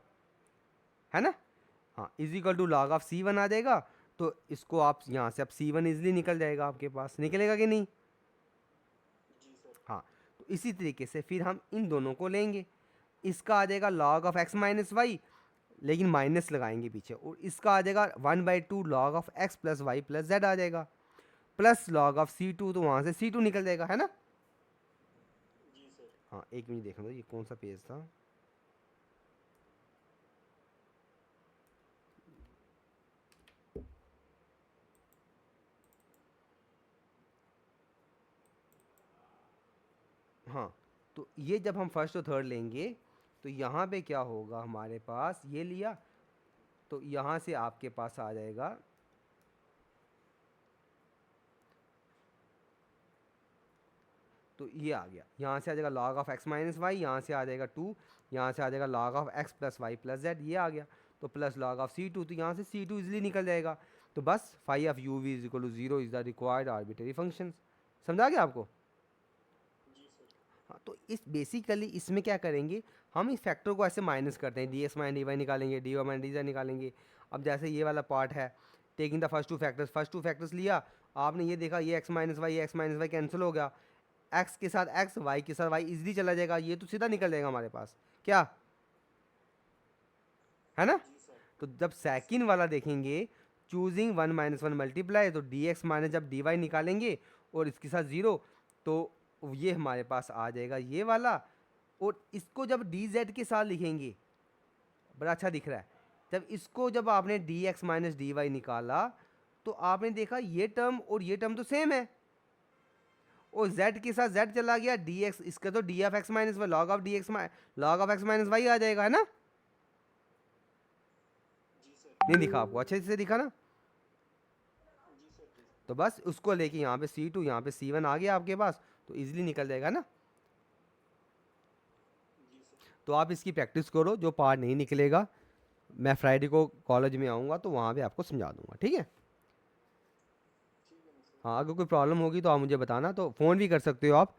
है ना। हाँ, is equal to log of c one आ जाएगा, तो इसको आप यहाँ से अब सी वन इजली निकल जाएगा, आपके पास निकलेगा कि नहीं। जी सर। हाँ, तो इसी तरीके से फिर हम इन दोनों को लेंगे, इसका आ जाएगा log of x minus y, लेकिन माइनस लगाएंगे पीछे, और इसका आ जाएगा 1/2 log of x plus y plus z आ जाएगा, प्लस लॉग ऑफ C2, तो वहाँ से C2 निकल जाएगा, है ना। जी सर। हाँ, एक मिनट देखना, ये कौन सा पेज था, हाँ। तो ये जब हम फर्स्ट और थर्ड लेंगे तो यहाँ पे क्या होगा, हमारे पास ये लिया, तो यहाँ से आपके पास आ जाएगा तो ये आ गया, यहाँ से आ जाएगा log of x minus y, यहाँ से आ जाएगा 2, यहाँ से आ जाएगा log of x plus y plus z, ये आ गया। तो प्लस log ऑफ C2, तो यहाँ से C2 इजीली निकल जाएगा। तो बस phi of u v is equal to 0 is the required arbitrary function. समझा गया आपको? जी सर। हाँ, तो इस बेसिकली इसमें क्या करेंगे, हम इस फैक्टर को ऐसे माइनस करते हैं, d x minus d y निकालेंगे, d y minus d z निकालेंगे। अब जैसे ये वाला पार्ट है, taking the first two factors लिया, आपने ये देखा ये एक्स माइनस वाई कैंसिल हो गया, एक्स के साथ एक्स, वाई के साथ वाई इजीली चला जाएगा, ये तो सीधा निकल जाएगा हमारे पास, क्या है ना? जी सर। तो जब सेकंड वाला देखेंगे, चूजिंग 1 माइनस 1 मल्टीप्लाई, तो डी एक्स माइनस जब डी वाई निकालेंगे और इसके साथ 0, तो ये हमारे पास आ जाएगा ये वाला। और इसको जब डी जेड के साथ लिखेंगे, बड़ा अच्छा दिख रहा है, जब इसको जब आपने d x minus d y निकाला, तो आपने देखा ये टर्म और ये टर्म तो सेम है, और z के साथ z चला गया, डी एक्स, इसका तो d of x minus y, log of d x log of x minus y आ जाएगा, है ना? जी सर। नहीं दिखा आपको? अच्छे से दिखा ना? जी सर। जी सर। तो बस उसको लेके यहाँ पे C2, यहाँ पे C1 आ गया आपके पास, तो इजीली निकल जाएगा ना? जी सर। तो आप इसकी प्रैक्टिस करो, जो पार्ट नहीं निकलेगा मैं फ्राइडे को कॉलेज में आऊँगा तो वहाँ पे आपको समझा दूंगा, ठीक है? ठीक है ना सर। हाँ, अगर कोई प्रॉब्लम होगी तो आप मुझे बताना, तो फ़ोन भी कर सकते हो आप,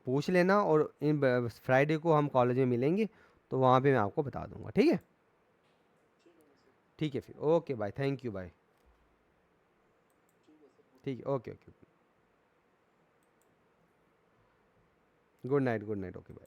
पूछ लेना, और इन फ्राइडे को हम कॉलेज में मिलेंगे तो वहाँ पे मैं आपको बता दूंगा, ठीक है? ठीक है ना सर। ठीक है फिर, okay bye, thank you, bye. ठीक है सर। ठीक है, okay okay, good night, okay bye.